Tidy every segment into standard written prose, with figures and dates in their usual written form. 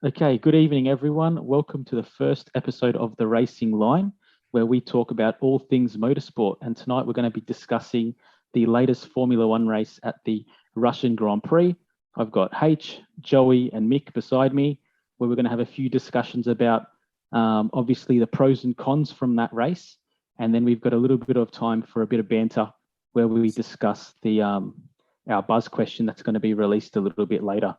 Okay, good evening, everyone. Welcome to the first episode of The Racing Line, where we talk about all things motorsport. And tonight we're going to be discussing the latest Formula One race at the Russian Grand Prix. I've got H, Joey, and Mick beside me, where we're going to have a few discussions about obviously the pros and cons from that race. And then we've got a little bit of time for a bit of banter where we discuss the our buzz question that's going to be released a little bit later.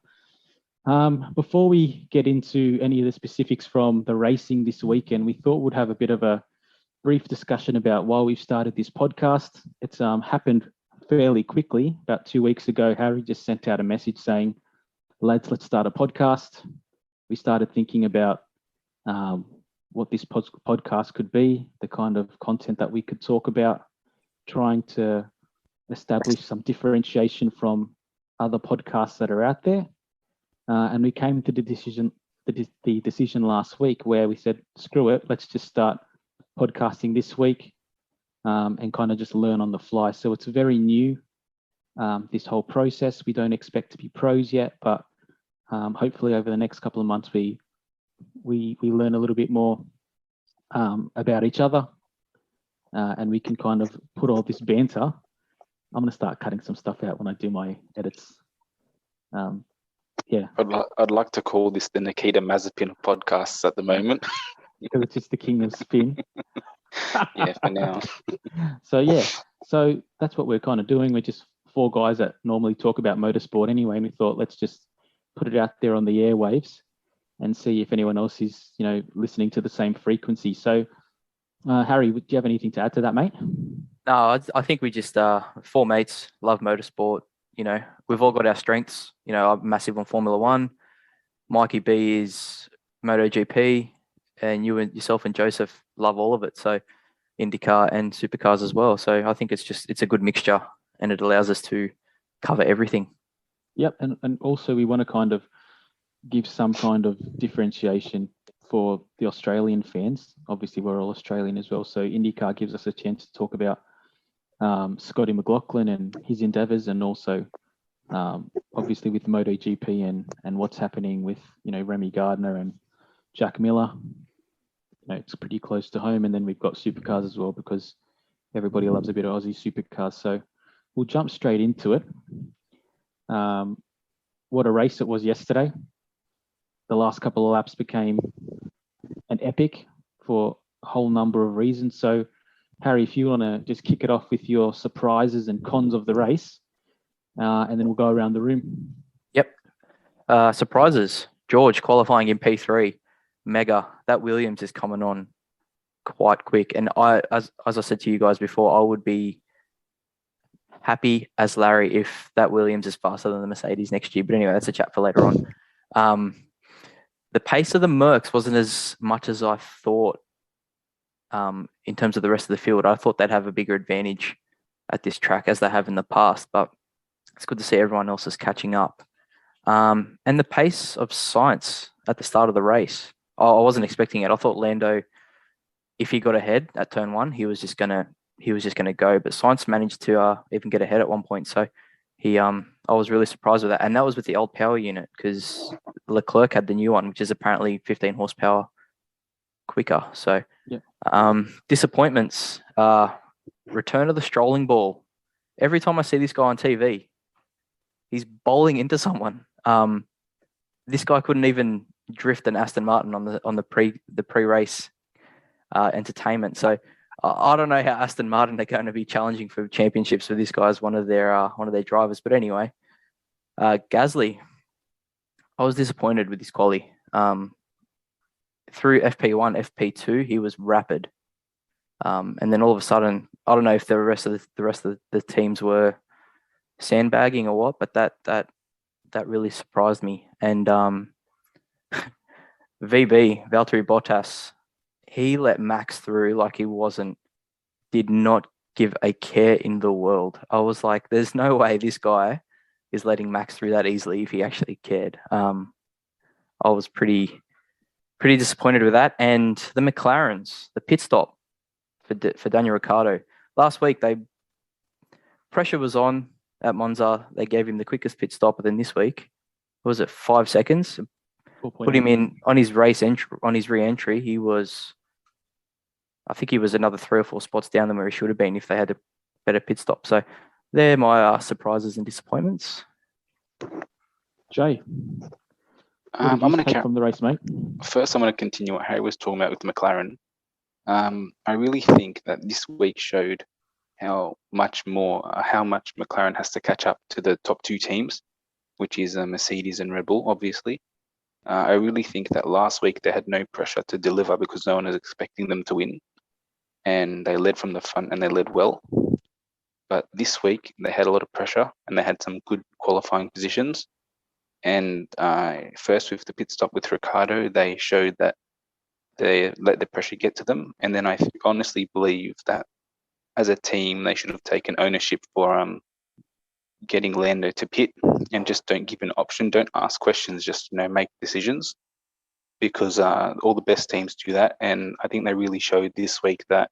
Before we get into any of the specifics from the racing this weekend, we thought we'd have a bit of a brief discussion about why we've started this podcast. It's happened fairly quickly. About 2 weeks ago, Harry just sent out a message saying, lads, let's start a podcast. We started thinking about what this podcast could be, the kind of content that we could talk about, trying to establish some differentiation from other podcasts that are out there. And we came to the decision last week where we said, screw it, let's just start podcasting this week and kind of just learn on the fly. So it's very new, this whole process. We don't expect to be pros yet, but hopefully over the next couple of months, we learn a little bit more about each other and we can kind of put all this banter. I'm going to start cutting some stuff out when I do my edits. Yeah, I'd like to call this the Nikita Mazepin podcasts at the moment. Because it's just the king of spin. Yeah, for now. So that's what we're kind of doing. We're just four guys that normally talk about motorsport anyway, and we thought let's just put it out there on the airwaves and see if anyone else is, listening to the same frequency. So, Harry, do you have anything to add to that, mate? No, I think we just four mates love motorsport. We've all got our strengths. I'm massive on Formula One. Mikey B is MotoGP, and yourself and Joseph love all of it. So IndyCar and supercars as well. So I think it's a good mixture, and it allows us to cover everything. Yep, and also we want to kind of give some kind of differentiation for the Australian fans. Obviously, we're all Australian as well. So IndyCar gives us a chance to talk about Scotty McLaughlin and his endeavours, and also obviously with MotoGP and what's happening with Remy Gardner and Jack Miller. It's pretty close to home, and then we've got supercars as well because everybody loves a bit of Aussie supercars. So we'll jump straight into it. What a race it was yesterday. The last couple of laps became an epic for a whole number of reasons. So Harry, if you want to just kick it off with your surprises and cons of the race, and then we'll go around the room. Yep. Surprises. George qualifying in P3. Mega. That Williams is coming on quite quick. And as I said to you guys before, I would be happy as Larry if that Williams is faster than the Mercedes next year. But anyway, that's a chat for later on. The pace of the Mercs wasn't as much as I thought. In terms of the rest of the field, I thought they'd have a bigger advantage at this track as they have in the past, but it's good to see everyone else is catching up. And the pace of Sainz at the start of the race, I wasn't expecting it. I thought Lando, if he got ahead at turn one, he was just gonna go. But Sainz managed to even get ahead at one point. So I was really surprised with that, and that was with the old power unit because Leclerc had the new one, which is apparently 15 horsepower quicker. So. Yeah. Disappointments. Return of the strolling ball. Every time I see this guy on TV, he's bowling into someone. This guy couldn't even drift an Aston Martin on the pre-race entertainment. So I don't know how Aston Martin are going to be challenging for championships with this guy as one of their drivers. But anyway, Gasly, I was disappointed with this quali. Through FP1, FP2, he was rapid, and then all of a sudden, I don't know if the rest of the teams were sandbagging or what, but that really surprised me. And Valtteri Bottas, he let Max through like did not give a care in the world. I was like, there's no way this guy is letting Max through that easily if he actually cared. I was pretty disappointed with that. And the McLarens, the pit stop for Daniel Ricciardo. Last week, pressure was on at Monza. They gave him the quickest pit stop. But then this week, was it 5 seconds? put him in on his re-entry. I think he was another 3 or 4 spots down than where he should have been if they had a better pit stop. So they're my surprises and disappointments. Jay, I'm going to take from the race, mate. First, I'm going to continue what Harry was talking about with McLaren. I really think that this week showed how much McLaren has to catch up to the top 2 teams, which is Mercedes and Red Bull, obviously. I really think that last week they had no pressure to deliver because no one was expecting them to win. And they led from the front and they led well. But this week they had a lot of pressure and they had some good qualifying positions. And first with the pit stop with Ricciardo, they showed that they let the pressure get to them. And then I honestly believe that as a team, they should have taken ownership for getting Lando to pit and just don't give an option. Don't ask questions, just make decisions, because all the best teams do that. And I think they really showed this week that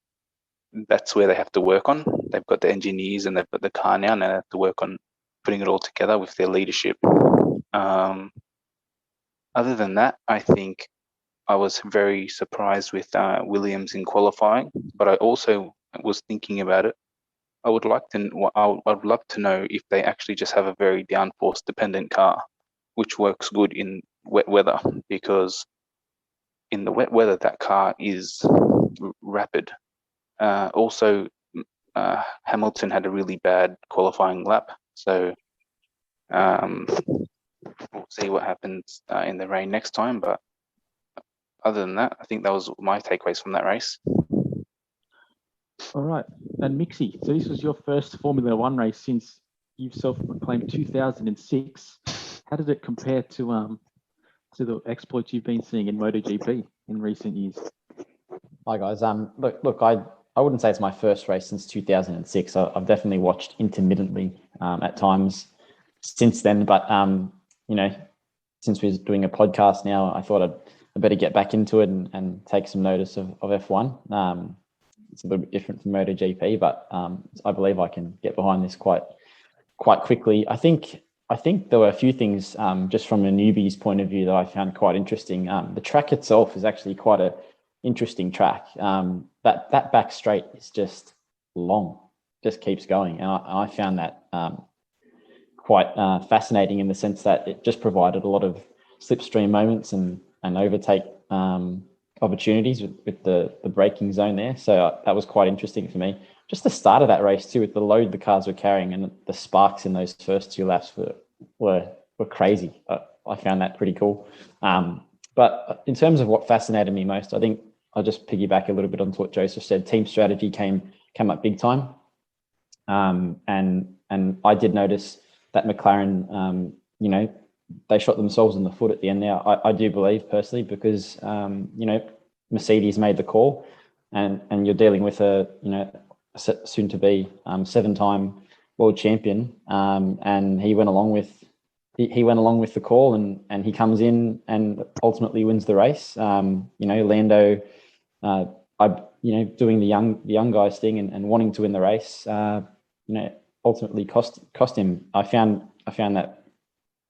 that's where they have to work on. They've got the engineers and they've got the car now, and they have to work on putting it all together with their leadership. Other than that, I think I was very surprised with Williams in qualifying, but I also was thinking about it. I would love to know if they actually just have a very downforce dependent car, which works good in wet weather, because in the wet weather that car is rapid. Also, Hamilton had a really bad qualifying lap, so we'll see what happens in the rain next time. But other than that, I think that was my takeaways from that race. All right. And Mixie, so this was your first Formula One race since you've self-proclaimed 2006. How did it compare to the exploits you've been seeing in MotoGP in recent years? Hi guys. Look, I wouldn't say it's my first race since 2006. I've definitely watched intermittently at times since then. But since we're doing a podcast now, I thought I'd better get back into it and take some notice of F1. It's a little bit different from MotoGP, but I believe I can get behind this quite quickly. I think there were a few things just from a newbie's point of view that I found quite interesting. The track itself is actually quite a interesting track. That back straight is just long, just keeps going, and I found that quite fascinating in the sense that it just provided a lot of slipstream moments and overtake opportunities with the braking zone there. So that was quite interesting for me. Just the start of that race too, with the load the cars were carrying and the sparks in those first 2 laps were crazy. I found that pretty cool. But in terms of what fascinated me most, I think I'll just piggyback a little bit onto what Joseph said. Team strategy came up big time. And I did notice that McLaren, they shot themselves in the foot at the end there. I do believe personally, because Mercedes made the call, and you're dealing with a soon to be 7-time world champion, and he went along with the call, and he comes in and ultimately wins the race. Lando, doing the young guys thing and wanting to win the race, ultimately cost him. I found that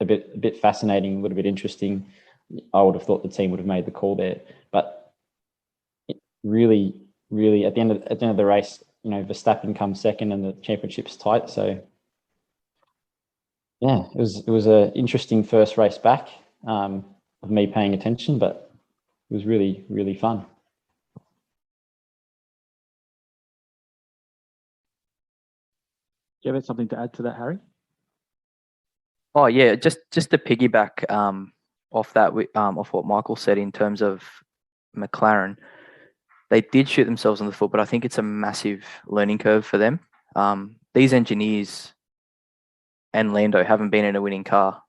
a bit fascinating, a little bit interesting. I would have thought the team would have made the call there, but really at the end of the race, Verstappen comes second and the championship's tight. So yeah, it was an interesting first race back of me paying attention, but it was really, really fun. Do you have something to add to that, Harry? Oh yeah, just to piggyback off that, off what Michael said in terms of McLaren, they did shoot themselves on the foot, but I think it's a massive learning curve for them. These engineers and Lando haven't been in a winning car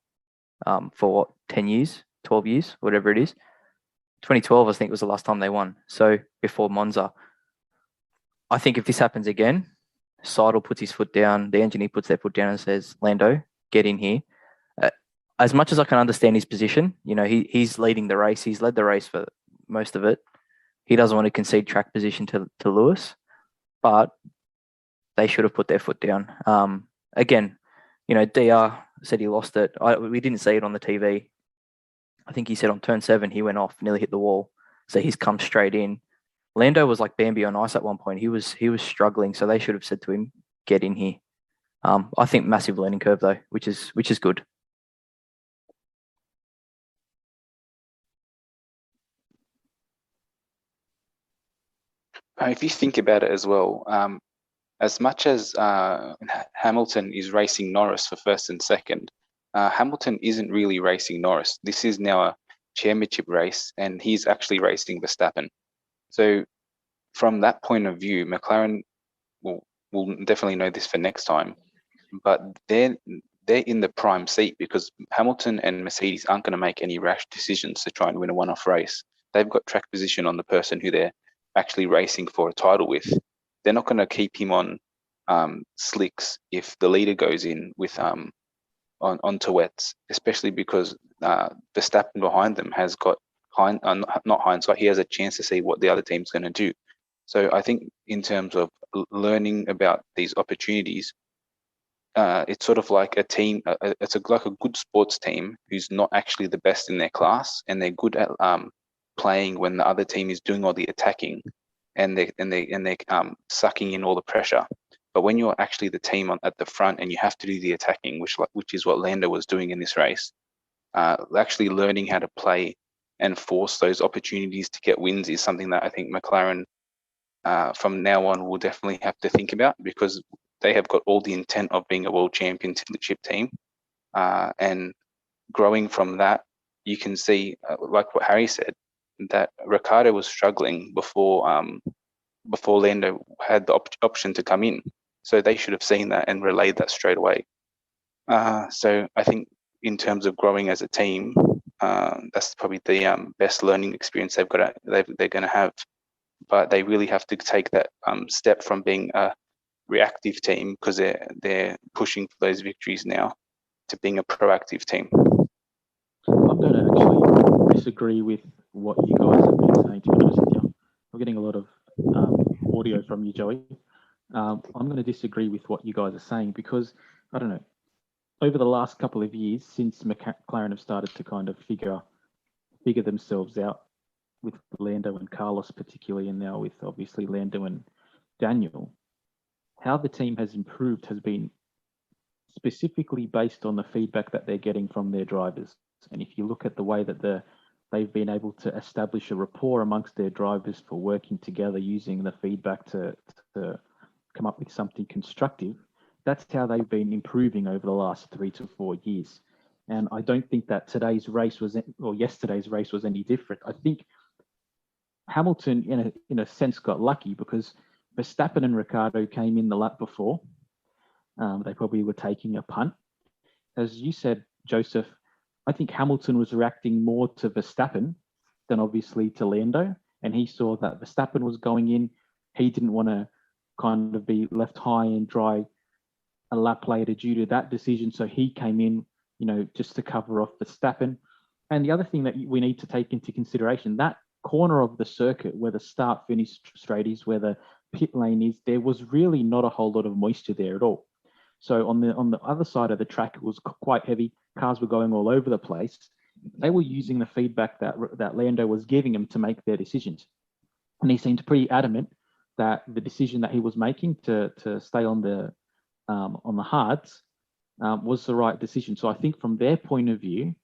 for 10 years, 12 years, whatever it is. 2012, I think, was the last time they won. So before Monza. I think if this happens again, Seidel puts his foot down, the engineer puts their foot down and says, Lando, get in here. As much as I can understand his position, he's leading the race. He's led the race for most of it. He doesn't want to concede track position to Lewis, but they should have put their foot down. Again, DR said he lost it. We didn't see it on the TV. I think he said on turn 7 he went off, nearly hit the wall. So he's come straight in. Lando was like Bambi on ice at one point. He was struggling, so they should have said to him, "Get in here." I think massive learning curve though, which is good. If you think about it as well, as much as Hamilton is racing Norris for first and second, Hamilton isn't really racing Norris. This is now a championship race, and he's actually racing Verstappen. So from that point of view, McLaren will definitely know this for next time, but they're in the prime seat because Hamilton and Mercedes aren't going to make any rash decisions to try and win a one-off race. They've got track position on the person who they're actually racing for a title with. They're not going to keep him on slicks if the leader goes in with onto wets, especially because Verstappen behind them has got not hindsight. He has a chance to see what the other team's going to do. So I think in terms of learning about these opportunities, it's sort of like a team. It's like a good sports team who's not actually the best in their class, and they're good at playing when the other team is doing all the attacking, and they're sucking in all the pressure. But when you're actually the team at the front and you have to do the attacking, which is what Lando was doing in this race, actually learning how to play and force those opportunities to get wins is something that I think McLaren from now on will definitely have to think about, because they have got all the intent of being a world championship team, and growing from that, you can see, like what Harry said, that Ricciardo was struggling before Lando had the option to come in. So they should have seen that and relayed that straight away. So I think in terms of growing as a team, that's probably the best learning experience they're going to have. But they really have to take that step from being a reactive team, because they're pushing for those victories now, to being a proactive team. I'm going to actually disagree with what you guys have been saying, to be honest with you. I'm getting a lot of audio from you, Joey. I'm going to disagree with what you guys are saying, because, I don't know, over the last couple of years, since McLaren have started to kind of figure themselves out with Lando and Carlos particularly, and now with obviously Lando and Daniel, how the team has improved has been specifically based on the feedback that they're getting from their drivers. And if you look at the way that they've been able to establish a rapport amongst their drivers for working together, using the feedback to come up with something constructive, that's how they've been improving over the last 3 to 4 years. And I don't think that yesterday's race was any different. I think Hamilton, in a sense, got lucky because Verstappen and Ricciardo came in the lap before. They probably were taking a punt. As you said, Joseph, I think Hamilton was reacting more to Verstappen than obviously to Lando. And he saw that Verstappen was going in. He didn't want to kind of be left high and dry a lap later due to that decision. So he came in, just to cover off Verstappen. And the other thing that we need to take into consideration, that corner of the circuit where the start finish straight is, where the pit lane is, there was really not a whole lot of moisture there at all. So on the other side of the track, it was quite heavy. Cars were going all over the place. They were using the feedback that Lando was giving them to make their decisions. And he seemed pretty adamant that the decision that he was making to stay on the hards was the right decision. So I think from their point of view,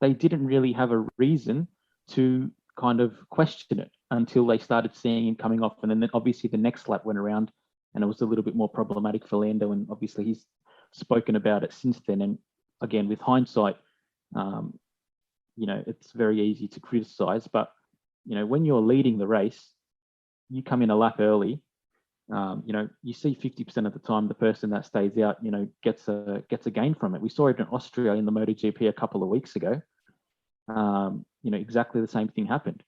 they didn't really have a reason to kind of question it until they started seeing him coming off. And then obviously the next lap went around and it was a little bit more problematic for Lando. And obviously he's spoken about it since then. And again, with hindsight, it's very easy to criticize. But, when you're leading the race, you come in a lap early, you see 50% of the time the person that stays out, gets a gain from it. We saw it in Austria in the MotoGP a couple of weeks ago. Exactly the same thing happened.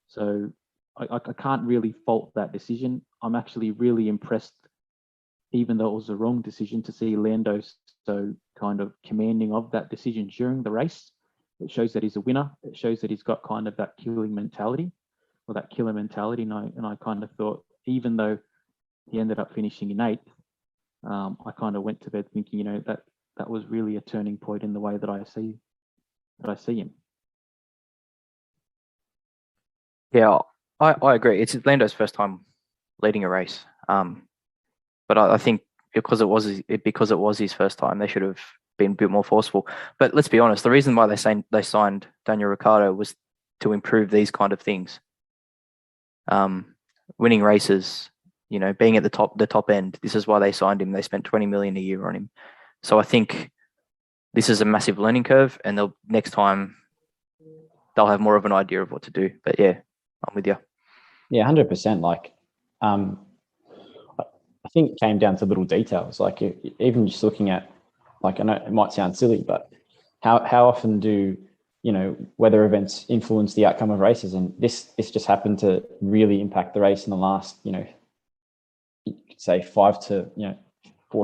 So I can't really fault that decision. I'm actually really impressed, even though it was the wrong decision, to see Lando so kind of commanding of that decision during the race. It shows that he's a winner. It shows that he's got kind of that killer mentality. And I kind of thought, even though he ended up finishing in 8th, I kind of went to bed thinking, that was really a turning point in the way that I see him. Yeah, I agree. It's Lando's first time leading a race. But I think because it was his first time, they should have been a bit more forceful. But let's be honest, the reason why they signed Daniel Ricciardo was to improve these kind of things. Winning races, being at the top end. This is why they signed him. They spent 20 million a year on him. So I think this is a massive learning curve, and next time they'll have more of an idea of what to do. But yeah, I'm with you. Yeah, 100%. Like, I think it came down to little details. Like, even just looking at, like, I know it might sound silly, but how often do weather events influence the outcome of races? And this just happened to really impact the race in the last, say 4 to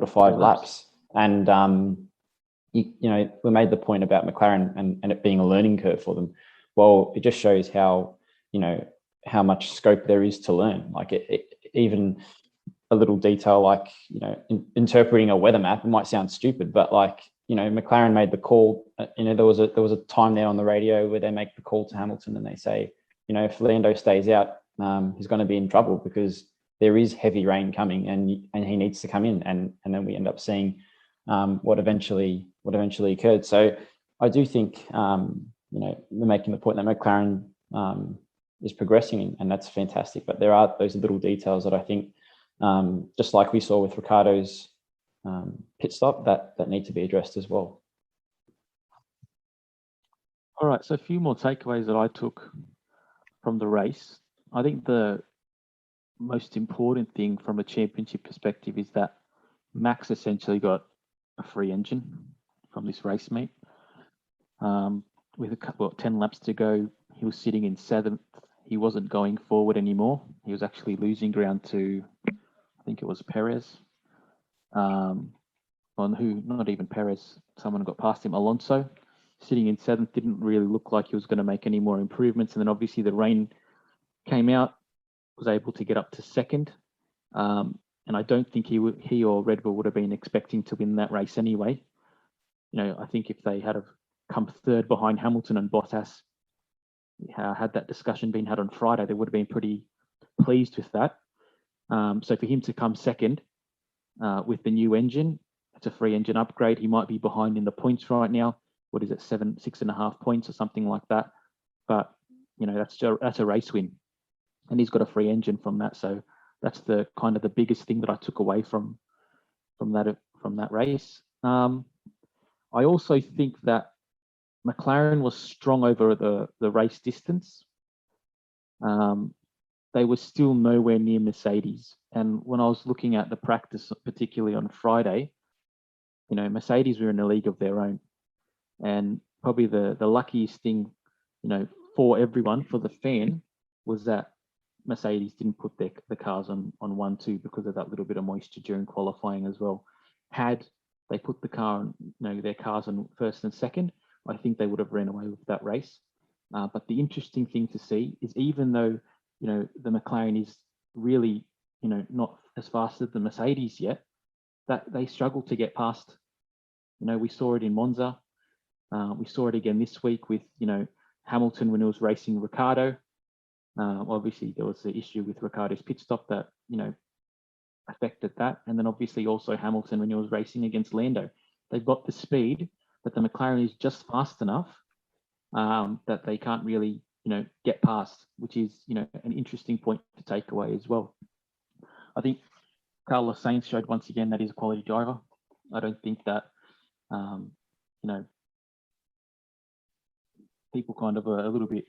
5 laps. And we made the point about McLaren and it being a learning curve for them. Well, it just shows how much scope there is to learn. Like even a little detail like interpreting a weather map, it might sound stupid, but like McLaren made the call. There was a time there on the radio where they make the call to Hamilton and they say, if Lando stays out, he's going to be in trouble because there is heavy rain coming and he needs to come in. And then we end up seeing what eventually occurred. So I do think we're making the point that McLaren is progressing, and that's fantastic. But there are those little details that I think, just like we saw with Ricciardo's pit stop, that need to be addressed as well. All right, so a few more takeaways that I took from the race. I think the most important thing from a championship perspective is that Max essentially got a free engine from this race meet. With 10 laps to go, he was sitting in 7th. He wasn't going forward anymore. He was actually losing ground to, I think it was Perez. Not even Perez, someone got past him, Alonso. Sitting in 7th, didn't really look like he was going to make any more improvements. And then obviously the rain came out, was able to get up to 2nd. And I don't think he or Red Bull would have been expecting to win that race anyway. I think if they had have come 3rd behind Hamilton and Bottas, had that discussion been had on Friday, they would have been pretty pleased with that. So for him to come 2nd with the new engine, it's a free engine upgrade. He might be behind in the points right now. What is it, 6.5 points or something like that? But that's a race win, and he's got a free engine from that. So that's the kind of the biggest thing that I took away from that race. I also think that McLaren was strong over the race distance. They were still nowhere near Mercedes. And when I was looking at the practice, particularly on Friday, Mercedes were in a league of their own. And probably the luckiest thing, for everyone, for the fan, was that Mercedes didn't put the cars on 1-2 because of that little bit of moisture during qualifying as well. Had they put the car on, their cars on 1st and 2nd, I think they would have ran away with that race. But the interesting thing to see is, even though the McLaren is really not as fast as the Mercedes yet, that they struggle to get past. We saw it in Monza. We saw it again this week with Hamilton when he was racing Ricciardo. Obviously, there was the issue with Ricciardo's pit stop that affected that, and then obviously also Hamilton when he was racing against Lando. They've got the speed, but the McLaren is just fast enough that they can't really get past, which is an interesting point to take away as well. I think Carlos Sainz showed once again that he's a quality driver. I don't think that people kind of are a little bit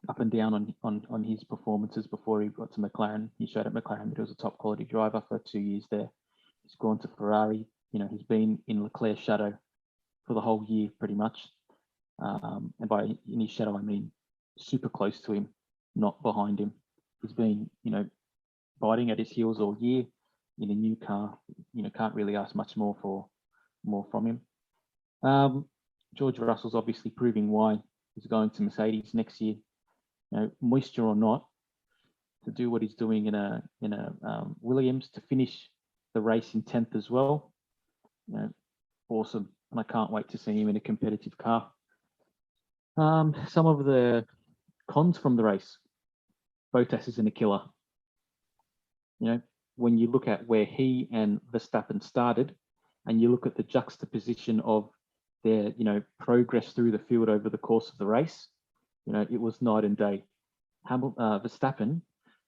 up and down on his performances before he got to McLaren. He showed at McLaren that he was a top quality driver for 2 years there. He's gone to Ferrari. He's been in Leclerc's shadow for the whole year pretty much. And by in his shadow, I mean super close to him, not behind him. He's been, biting at his heels all year in a new car. Can't really ask much more from him. George Russell's obviously proving why he's going to Mercedes next year. Moisture or not, to do what he's doing in a Williams, to finish the race in 10th as well. Awesome, and I can't wait to see him in a competitive car. Some of the Cons from the race. Bottas isn't a killer. When you look at where he and Verstappen started, and you look at the juxtaposition of their, progress through the field over the course of the race, it was night and day. Verstappen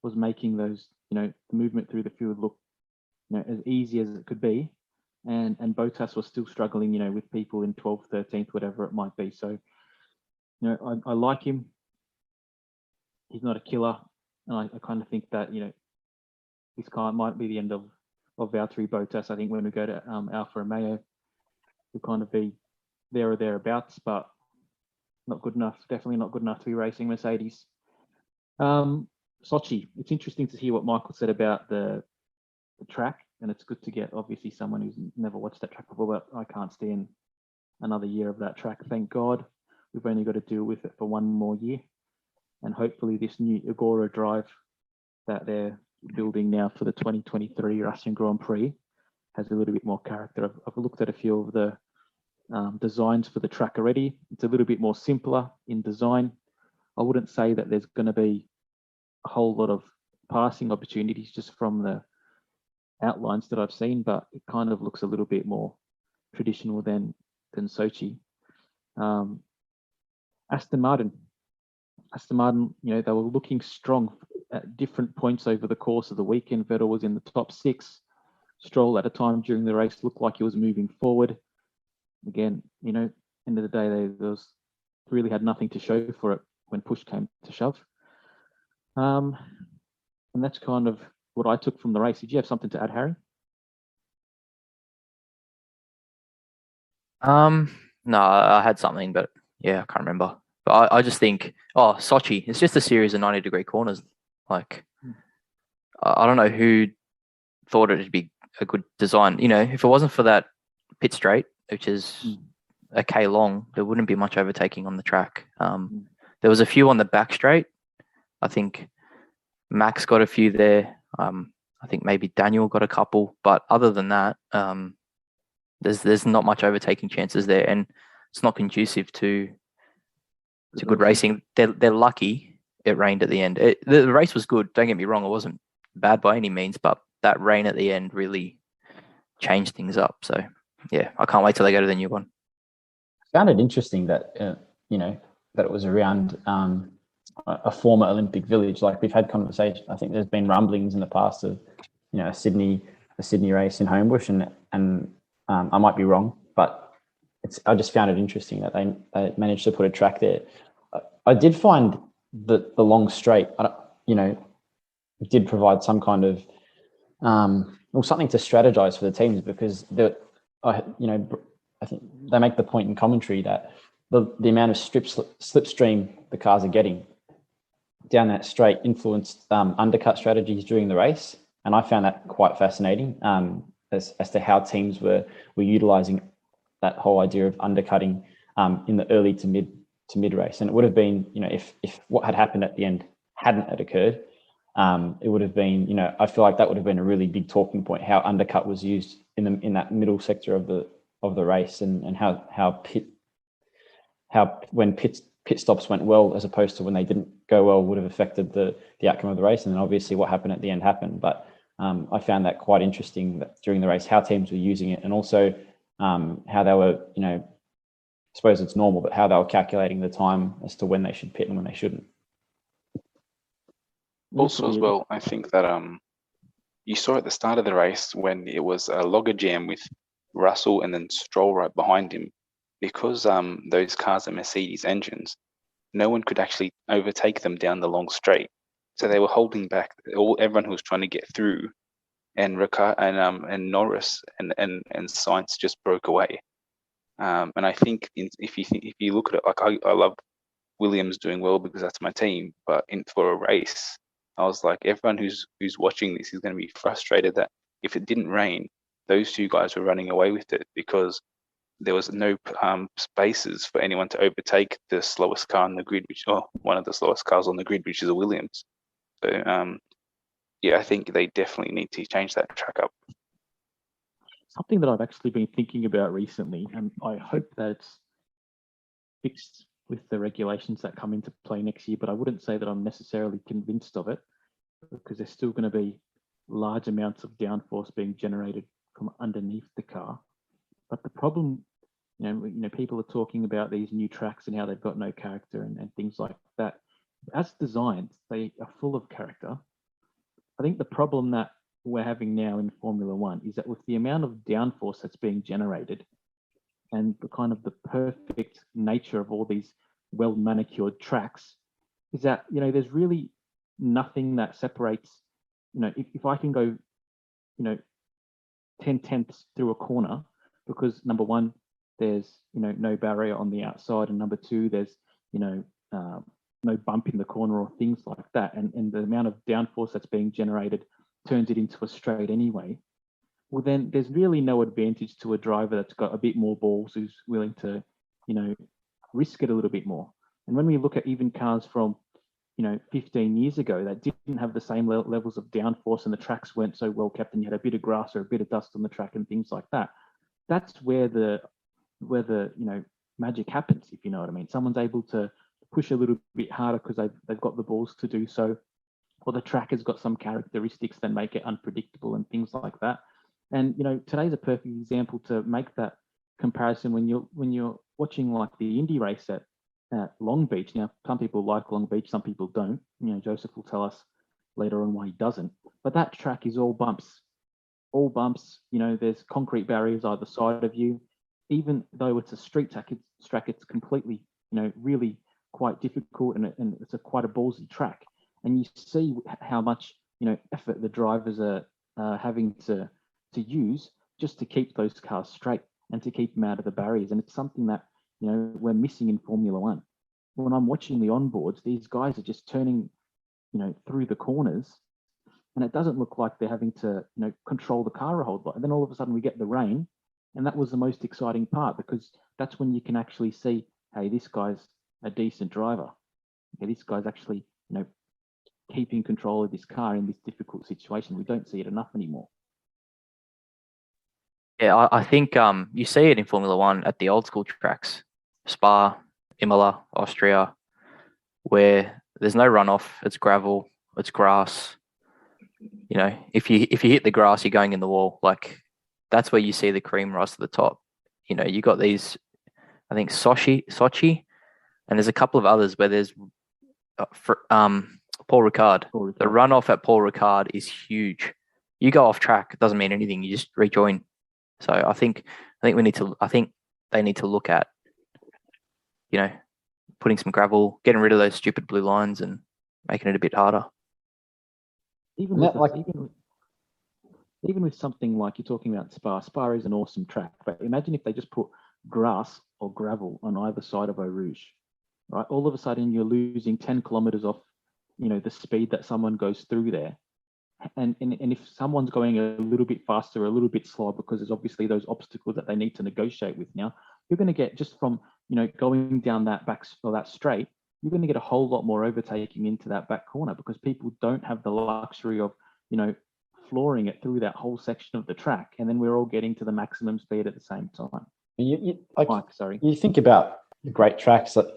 was making those, the movement through the field look, as easy as it could be, and Bottas was still struggling, with people in 12th, 13th, whatever it might be. So, I like him. He's not a killer, and I kind of think that, this might be the end of Valtteri Bottas. I think when we go to Alfa Romeo, we'll kind of be there or thereabouts, but not good enough. Definitely not good enough to be racing Mercedes. Sochi. It's interesting to hear what Michael said about the track, and it's good to get obviously someone who's never watched that track before. But I can't stand another year of that track. Thank God we've only got to deal with it for one more year, and hopefully this new Agora drive that they're building now for the 2023 Russian Grand Prix has a little bit more character. I've looked at a few of the designs for the track already. It's a little bit more simpler in design. I wouldn't say that there's going to be a whole lot of passing opportunities just from the outlines that I've seen, but it kind of looks a little bit more traditional than Sochi. Aston Martin, they were looking strong at different points over the course of the weekend. Vettel was in the top 6. Stroll at a time during the race looked like he was moving forward. Again, end of the day, they really had nothing to show for it when push came to shove. And that's kind of what I took from the race. Did you have something to add, Harry? No, I had something, but yeah, I can't remember. But I just think, Sochi, it's just a series of 90-degree corners. Like, I don't know who thought it'd be a good design. If it wasn't for that pit straight, which is a K long, there wouldn't be much overtaking on the track. There was a few on the back straight. I think Max got a few there. I think maybe Daniel got a couple, but other than that, there's not much overtaking chances there, and it's not conducive to good racing. They're lucky it rained at the end. The race was good. Don't get me wrong; it wasn't bad by any means, but that rain at the end really changed things up. So yeah, I can't wait till they go to the new one. I found it interesting that that it was around a former Olympic village. Like, we've had conversation. I think there's been rumblings in the past of a Sydney race in Homebush, and I might be wrong, but I just found it interesting that they managed to put a track there. I did find that the long straight, did provide some kind of something to strategize for the teams, because I think they make the point in commentary that the amount of slipstream the cars are getting down that straight influenced undercut strategies during the race, and I found that quite fascinating as to how teams were utilizing that whole idea of undercutting in the early to mid race. And it would have been, if what had happened at the end hadn't occurred, it would have been, I feel like that would have been a really big talking point, how undercut was used in that middle sector of the race, and how when pit stops went well as opposed to when they didn't go well would have affected the outcome of the race. And then obviously what happened at the end happened. But I found that quite interesting, that during the race, how teams were using it, and also how they were, I suppose it's normal, but how they were calculating the time as to when they should pit and when they shouldn't. Also, as well, I think that you saw at the start of the race when it was a logger jam with Russell and then Stroll right behind him, because those cars are Mercedes engines, no one could actually overtake them down the long straight. So they were holding back everyone who was trying to get through, and and Norris and Sainz just broke away. And I think if you look at it, like I love Williams doing well because that's my team, but for a race, I was like, everyone who's watching this is going to be frustrated that if it didn't rain, those two guys were running away with it, because there was no spaces for anyone to overtake the slowest car on the grid, one of the slowest cars on the grid, which is a Williams. So yeah, I think they definitely need to change that track up. Something that I've actually been thinking about recently, and I hope that it's fixed with the regulations that come into play next year, but I wouldn't say that I'm necessarily convinced of it, because there's still going to be large amounts of downforce being generated from underneath the car. But the problem, people are talking about these new tracks and how they've got no character and things like that. As designed, they are full of character. I think the problem that we're having now in Formula One is that with the amount of downforce that's being generated and the kind of the perfect nature of all these well manicured tracks, is that, there's really nothing that separates, if I can go, 10 tenths through a corner, because number one, there's, no barrier on the outside. And number two, there's, no bump in the corner or things like that. And the amount of downforce that's being generated turns it into a straight anyway. Well, then there's really no advantage to a driver that's got a bit more balls, who's willing to, risk it a little bit more. And when we look at even cars from, 15 years ago that didn't have the same levels of downforce and the tracks weren't so well kept and you had a bit of grass or a bit of dust on the track and things like that, that's where the magic happens, if you know what I mean. Someone's able to push a little bit harder because they've got the balls to do so, or the track has got some characteristics that make it unpredictable and things like that. And today's a perfect example to make that comparison when you're watching like the Indy race at Long Beach. Now, some people like Long Beach, some people don't. Joseph will tell us later on why he doesn't. But that track is all bumps. There's concrete barriers either side of you. Even though it's a street track, it's completely, really quite difficult, and it's quite a ballsy track. And you see how much, effort the drivers are having to use just to keep those cars straight and to keep them out of the barriers. And it's something that, we're missing in Formula One. When I'm watching the onboards, these guys are just turning, through the corners, and it doesn't look like they're having to, control the car a whole lot. And then all of a sudden we get the rain, and that was the most exciting part, because that's when you can actually see, hey, this guy's a decent driver. Okay, this guy's actually, keeping control of this car in this difficult situation. We don't see it enough anymore. Yeah, I think you see it in Formula One at the old school tracks, Spa, Imola, Austria, where there's no runoff. It's gravel, it's grass. If you hit the grass, you're going in the wall. Like, that's where you see the cream rise to the top. You got these, I think Sochi, and there's a couple of others where there's Paul Ricard. The runoff at Paul Ricard is huge. You go off track, it doesn't mean anything. You just rejoin. So I think they need to look at, putting some gravel, getting rid of those stupid blue lines and making it a bit harder. Even with something like you're talking about Spa. Spa is an awesome track, but imagine if they just put grass or gravel on either side of Eau Rouge, right? All of a sudden you're losing 10 kilometers off, the speed that someone goes through there. And if someone's going a little bit faster, or a little bit slower, because there's obviously those obstacles that they need to negotiate with now, you're going to get, just from, going down that back or that straight, you're going to get a whole lot more overtaking into that back corner, because people don't have the luxury of, flooring it through that whole section of the track. And then we're all getting to the maximum speed at the same time. You think about the great tracks, that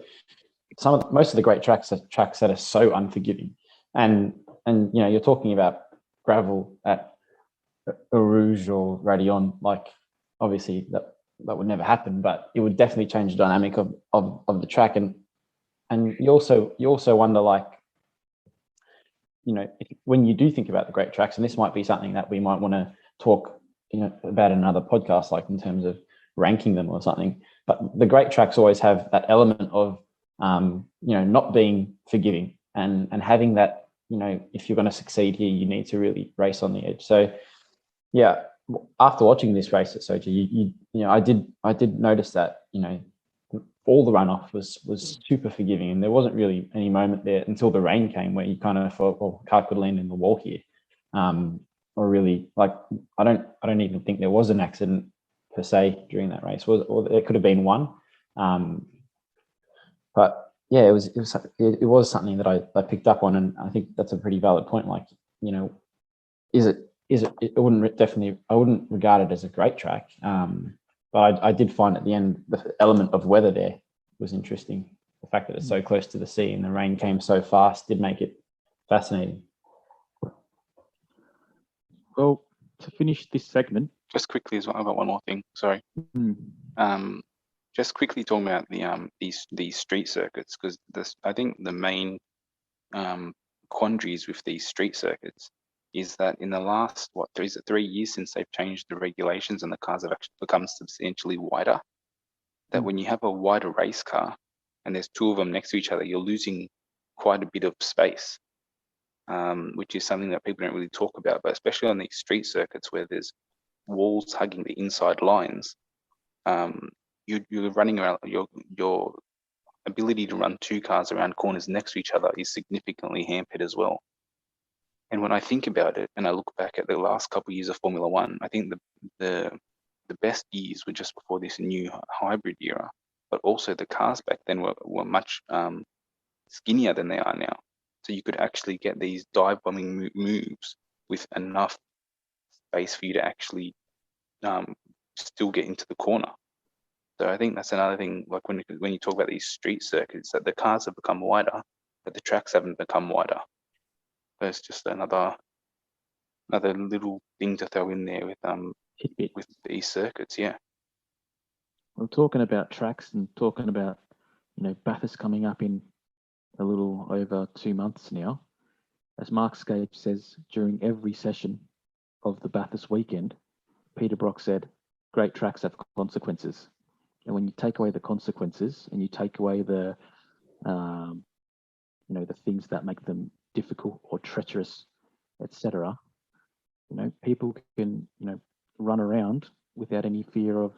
most of the great tracks are tracks that are so unforgiving. And you're talking about gravel at Eau Rouge or Raidillon. Like, obviously that would never happen, but it would definitely change the dynamic of the track. And you also wonder, like, when you do think about the great tracks, and this might be something that we might want to talk about in another podcast, like in terms of ranking them or something. But the great tracks always have that element of not being forgiving and having that, if you're going to succeed here, you need to really race on the edge. So yeah, after watching this race at Sochi, I did notice that, all the runoff was super forgiving, and there wasn't really any moment there until the rain came where you kind of thought, well, car could land in the wall here. Or really, like, I don't even think there was an accident per se during that race, or it could have been one. But yeah, it was something that I picked up on, and I think that's a pretty valid point. Like, I wouldn't regard it as a great track. But I did find at the end the element of weather there was interesting. the fact that it's so close to the sea and the rain came so fast did make it fascinating. Well, to finish this segment, Just quickly as well, I've got one more thing. Sorry. Just quickly talking about the these street circuits, because I think the main quandaries with these street circuits is that in the last 3 years since they've changed the regulations and the cars have actually become substantially wider, that when you have a wider race car and there's two of them next to each other, you're losing quite a bit of space, which is something that people don't really talk about, but especially on these street circuits where there's walls hugging the inside lines, you're running around, your ability to run two cars around corners next to each other is significantly hampered as well. And when I think about it and I look back at the last couple of years of Formula One, I think the best years were just before this new hybrid era, but also the cars back then were much skinnier than they are now. So you could actually get these dive bombing moves with enough space for you to actually still get into the corner. So I think that's another thing, like when you talk about these street circuits, that the cars have become wider, but the tracks haven't become wider. There's just another little thing to throw in there with these circuits, yeah. We're talking about tracks and talking about, Bathurst coming up in a little over 2 months now. As Mark Scage says, during every session of the Bathurst weekend, Peter Brock said, great tracks have consequences. And when you take away the consequences and you take away the things that make them difficult or treacherous, etc., people can, run around without any fear of,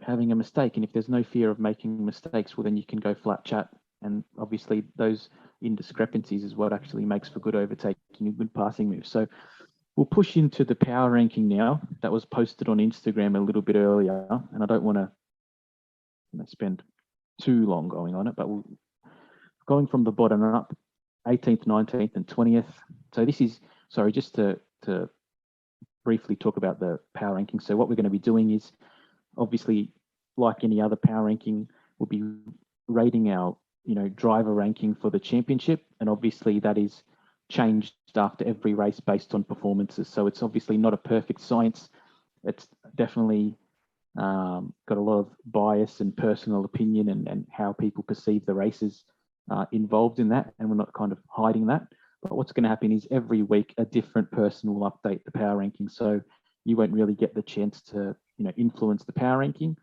having a mistake. And if there's no fear of making mistakes, well, then you can go flat chat. And obviously those indiscrepancies is what actually makes for good overtaking and good passing moves. So we'll push into the power ranking now. That was posted on Instagram a little bit earlier, and I don't want to spend too long going on it, but we're going from the bottom up, 18th, 19th, and 20th. So this is, sorry, just to briefly talk about the power ranking. So what we're going to be doing is, obviously, like any other power ranking, we'll be rating our, driver ranking for the championship, and obviously that is changed after every race based on performances. So it's obviously not a perfect science. It's definitely got a lot of bias and personal opinion and how people perceive the races involved in that, and we're not kind of hiding that. But what's going to happen is every week a different person will update the power ranking, so you won't really get the chance to influence the power ranking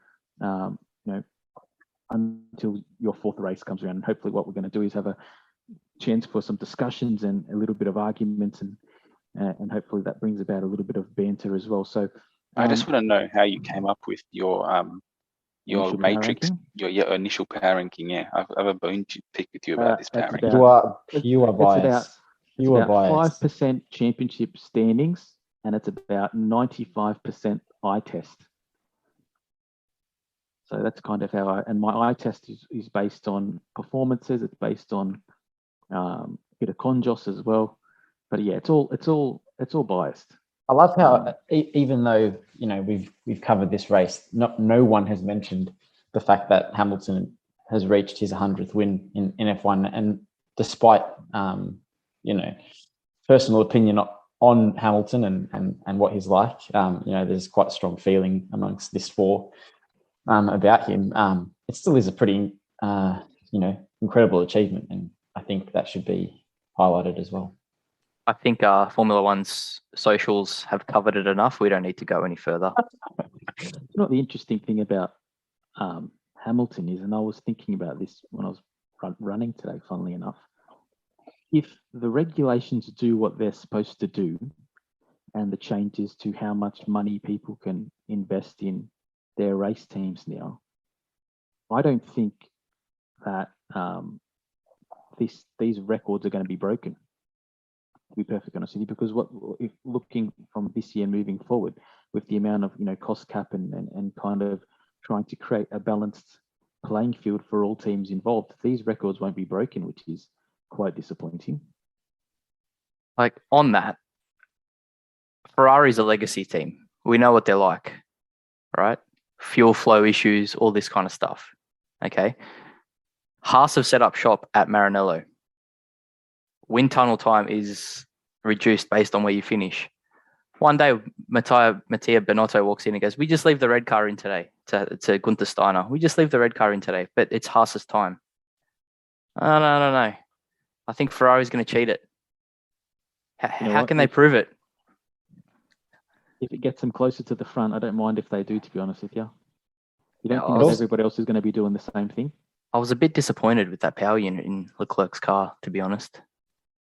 until your fourth race comes around. And hopefully what we're going to do is have a chance for some discussions and a little bit of arguments, and hopefully that brings about a little bit of banter as well. So I just want to know how you came up with your matrix, your initial power ranking. Yeah, I have a bone to pick with you about this power ranking. You are biased. It's about 5% championship standings, and it's about 95% eye test. So that's kind of how and my eye test is based on performances. It's based on a bit of conjos as well. But yeah, it's all biased. I love how even though we've covered this race, no one has mentioned the fact that Hamilton has reached his 100th win in F1, and despite personal opinion on Hamilton and what he's like, there's quite a strong feeling amongst this four about him. It still is a pretty incredible achievement, and I think that should be highlighted as well. I think Formula One's socials have covered it enough. We don't need to go any further. The interesting thing about Hamilton is, and I was thinking about this when I was running today, funnily enough, if the regulations do what they're supposed to do, and the changes to how much money people can invest in their race teams now, I don't think that these records are going to be broken, to be perfectly honest with you, because if looking from this year moving forward, with the amount of cost cap and kind of trying to create a balanced playing field for all teams involved, these records won't be broken, which is quite disappointing. Like on that, Ferrari's a legacy team. We know what they're like, right? Fuel flow issues, all this kind of stuff. Okay. Haas have set up shop at Maranello. Wind tunnel time is reduced based on where you finish. One day, Mattia Benotto walks in and goes, "We just leave the red car in today," to Gunther Steiner. "We just leave the red car in today, but it's Haas's time." Oh, no. I think Ferrari's going to cheat it. How can they prove it? If it gets them closer to the front, I don't mind if they do, to be honest with you. You don't Yeah, think that everybody else is going to be doing the same thing? I was a bit disappointed with that power unit in Leclerc's car, to be honest.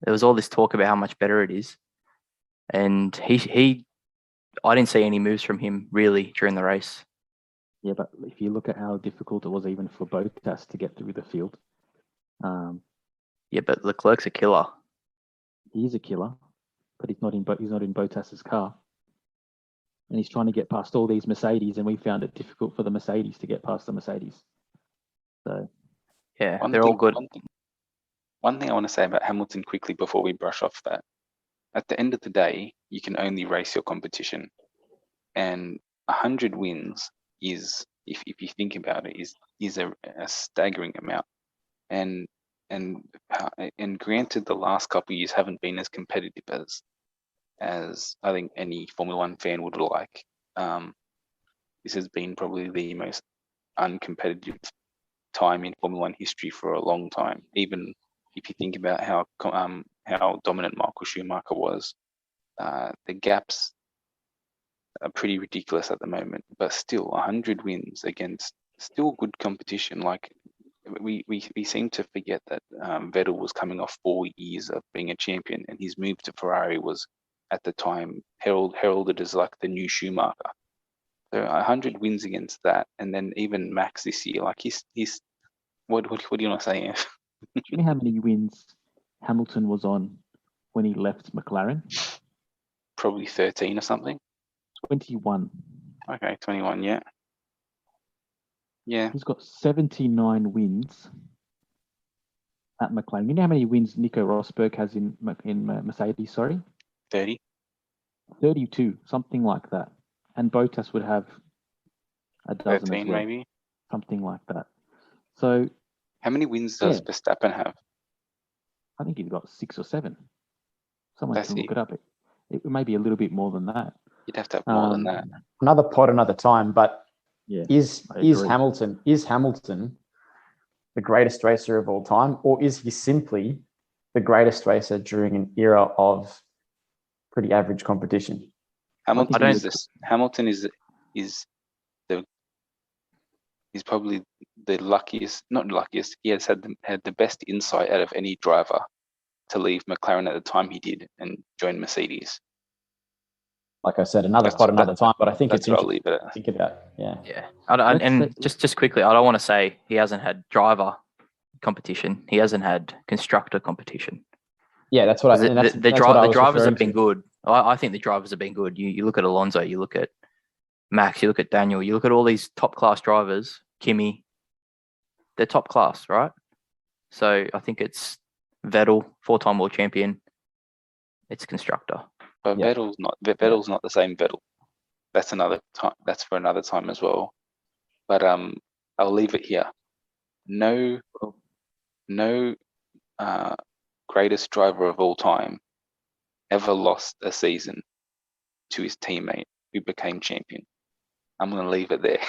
There was all this talk about how much better it is. And I didn't see any moves from him really during the race. Yeah, but if you look at how difficult it was even for Bottas to get through the field. Yeah, but Leclerc's a killer. He is a killer, but he's not in Bottas's car. And he's trying to get past all these Mercedes, and we found it difficult for the Mercedes to get past the Mercedes. So, yeah, they're all good. One thing I want to say about Hamilton quickly before we brush off that. At the end of the day, you can only race your competition. And 100 wins is, if you think about it, is a staggering amount. And granted, the last couple of years haven't been as competitive as I think any Formula One fan would like. This has been probably the most uncompetitive time in Formula One history for a long time. Even if you think about how dominant Michael Schumacher was, the gaps are pretty ridiculous at the moment. But still, 100 wins against still good competition. Like we seem to forget that Vettel was coming off 4 years of being a champion, and his move to Ferrari was at the time heralded as like the new Schumacher. So 100 wins against that, and then even Max this year, like he's what do you want to say? do you know how many wins Hamilton was on when he left McLaren? Probably 13 or something. 21. Okay, 21. Yeah. He's got 79 wins at McLaren. You know how many wins Nico Rosberg has in Mercedes? Sorry, 30. 32, something like that. And Bottas would have a dozen 13 as well, maybe. something like that. So, how many wins does Verstappen have? I think he's got 6 or 7. Someone can look it up. It may be a little bit more than that. You'd have to have more than that. Another pod, another time. But yeah, is Hamilton the greatest racer of all time, or is he simply the greatest racer during an era of pretty average competition? Hamilton is probably the luckiest, not luckiest. He has had the best insight out of any driver to leave McLaren at the time he did and join Mercedes. Like I said, another time, but I think it's interesting. I'll leave it at. Think about, yeah. Just quickly, I don't want to say he hasn't had driver competition. He hasn't had constructor competition. Yeah, that's what the drivers have been good. I think the drivers have been good. You look at Alonso, you look at Max, you look at Daniel, you look at all these top class drivers, Kimi. They're top class, right? So I think it's Vettel, 4-time world champion. It's constructor. But yeah. Vettel's not the same Vettel. That's another time. That's for another time as well. But I'll leave it here. No greatest driver of all time ever lost a season to his teammate who became champion. I'm going to leave it there.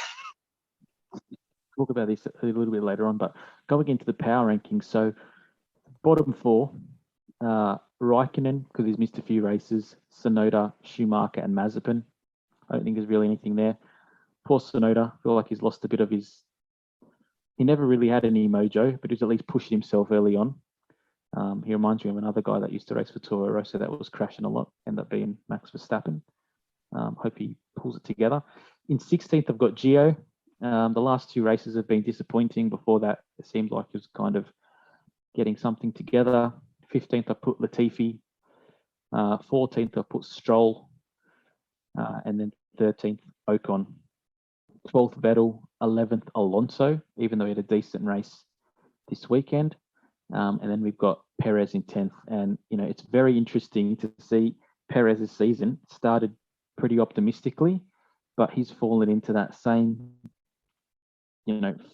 Talk about this a little bit later on, but going into the power rankings. So bottom 4, Raikkonen, because he's missed a few races, Tsunoda, Schumacher, and Mazepin. I don't think there's really anything there. Poor Tsunoda, I feel like he's lost a bit of his... He never really had any mojo, but he's at least pushed himself early on. He reminds me of another guy that used to race for Toro Rosso that was crashing a lot, ended up being Max Verstappen. Hope he pulls it together. In 16th, I've got Gio. The last 2 races have been disappointing. Before that, it seemed like he was kind of getting something together. 15th, I put Latifi. 14th, I put Stroll. And then 13th, Ocon. 12th, Vettel. 11th, Alonso, even though he had a decent race this weekend. And then we've got Perez in 10th. And, it's very interesting to see Perez's season started pretty optimistically, but he's fallen into that same,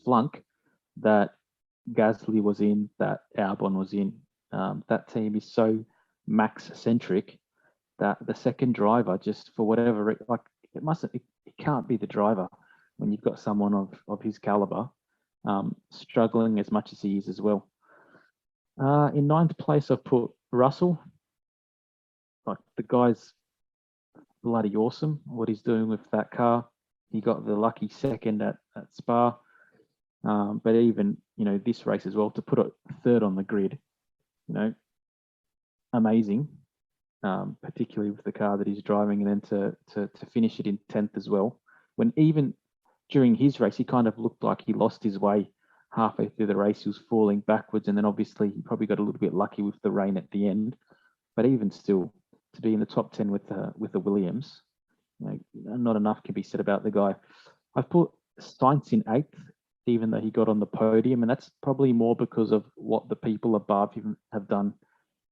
flunk that Gasly was in, that Albon was in. That team is so Max centric that the second driver, just for whatever, like it can't be the driver when you've got someone of his caliber struggling as much as he is as well. In ninth place, I've put Russell. Like, the guy's bloody awesome what he's doing with that car. He got the lucky second at Spa. But even, this race as well, to put it third on the grid, amazing, particularly with the car that he's driving, and then to finish it in 10th as well. When even during his race, he kind of looked like he lost his way halfway through the race. He was falling backwards, and then obviously he probably got a little bit lucky with the rain at the end. But even still, to be in the top 10 with the Williams, not enough can be said about the guy. I've put Sainz in 8th, even though he got on the podium, and that's probably more because of what the people above him have done,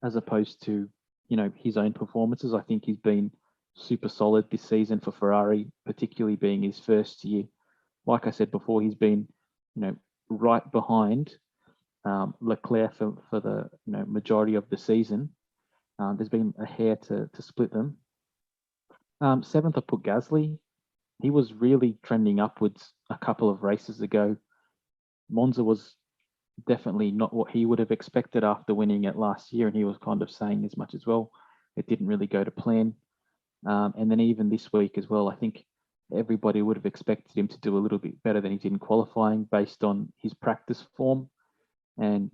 as opposed to his own performances. I think he's been super solid this season for Ferrari, particularly being his first year. Like I said before, he's been right behind Leclerc for the majority of the season. There's been a hair to split them. 7th, I put Gasly. He was really trending upwards a couple of races ago. Monza was definitely not what he would have expected after winning it last year, and he was kind of saying as much as well. It didn't really go to plan. And then even this week as well, I think everybody would have expected him to do a little bit better than he did in qualifying based on his practice form. And,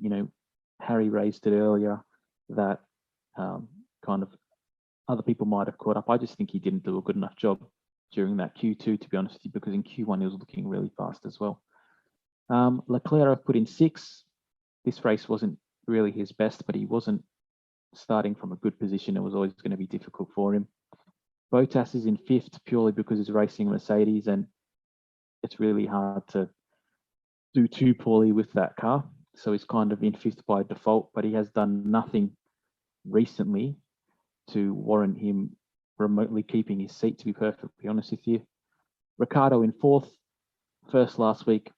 Harry raised it earlier that kind of other people might have caught up. I just think he didn't do a good enough job during that Q2, to be honest with you, because in Q1 he was looking really fast as well. Leclerc I've put in 6th. This race wasn't really his best, but he wasn't starting from a good position. It was always going to be difficult for him. Bottas is in 5th purely because he's racing Mercedes, and it's really hard to do too poorly with that car. So he's kind of in 5th by default, but he has done nothing recently to warrant him remotely keeping his seat, to be perfectly honest with you. Ricciardo in 4th, first last week,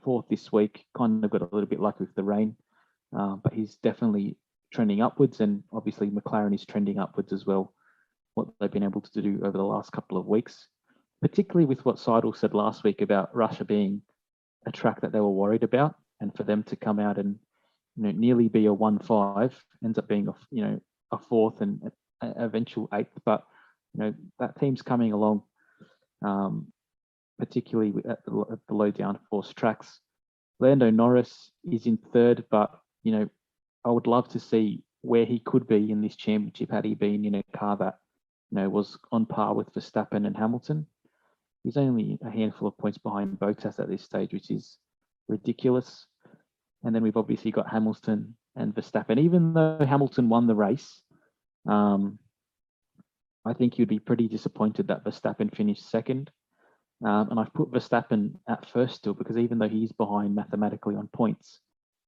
4th this week, kind of got a little bit lucky with the rain, but he's definitely trending upwards, and obviously McLaren is trending upwards as well, what they've been able to do over the last couple of weeks, particularly with what Seidel said last week about Russia being a track that they were worried about, and for them to come out and nearly be a 1-5, ends up being a 4th and an eventual 8th, but that team's coming along, particularly at the low downforce tracks. Lando Norris is in 3rd, but I would love to see where he could be in this championship had he been in a car that was on par with Verstappen and Hamilton. He's only a handful of points behind Bottas at this stage, which is ridiculous. And then we've obviously got Hamilton and Verstappen. Even though Hamilton won the race, I think you'd be pretty disappointed that Verstappen finished 2nd. And I've put Verstappen at 1st still, because even though he's behind mathematically on points,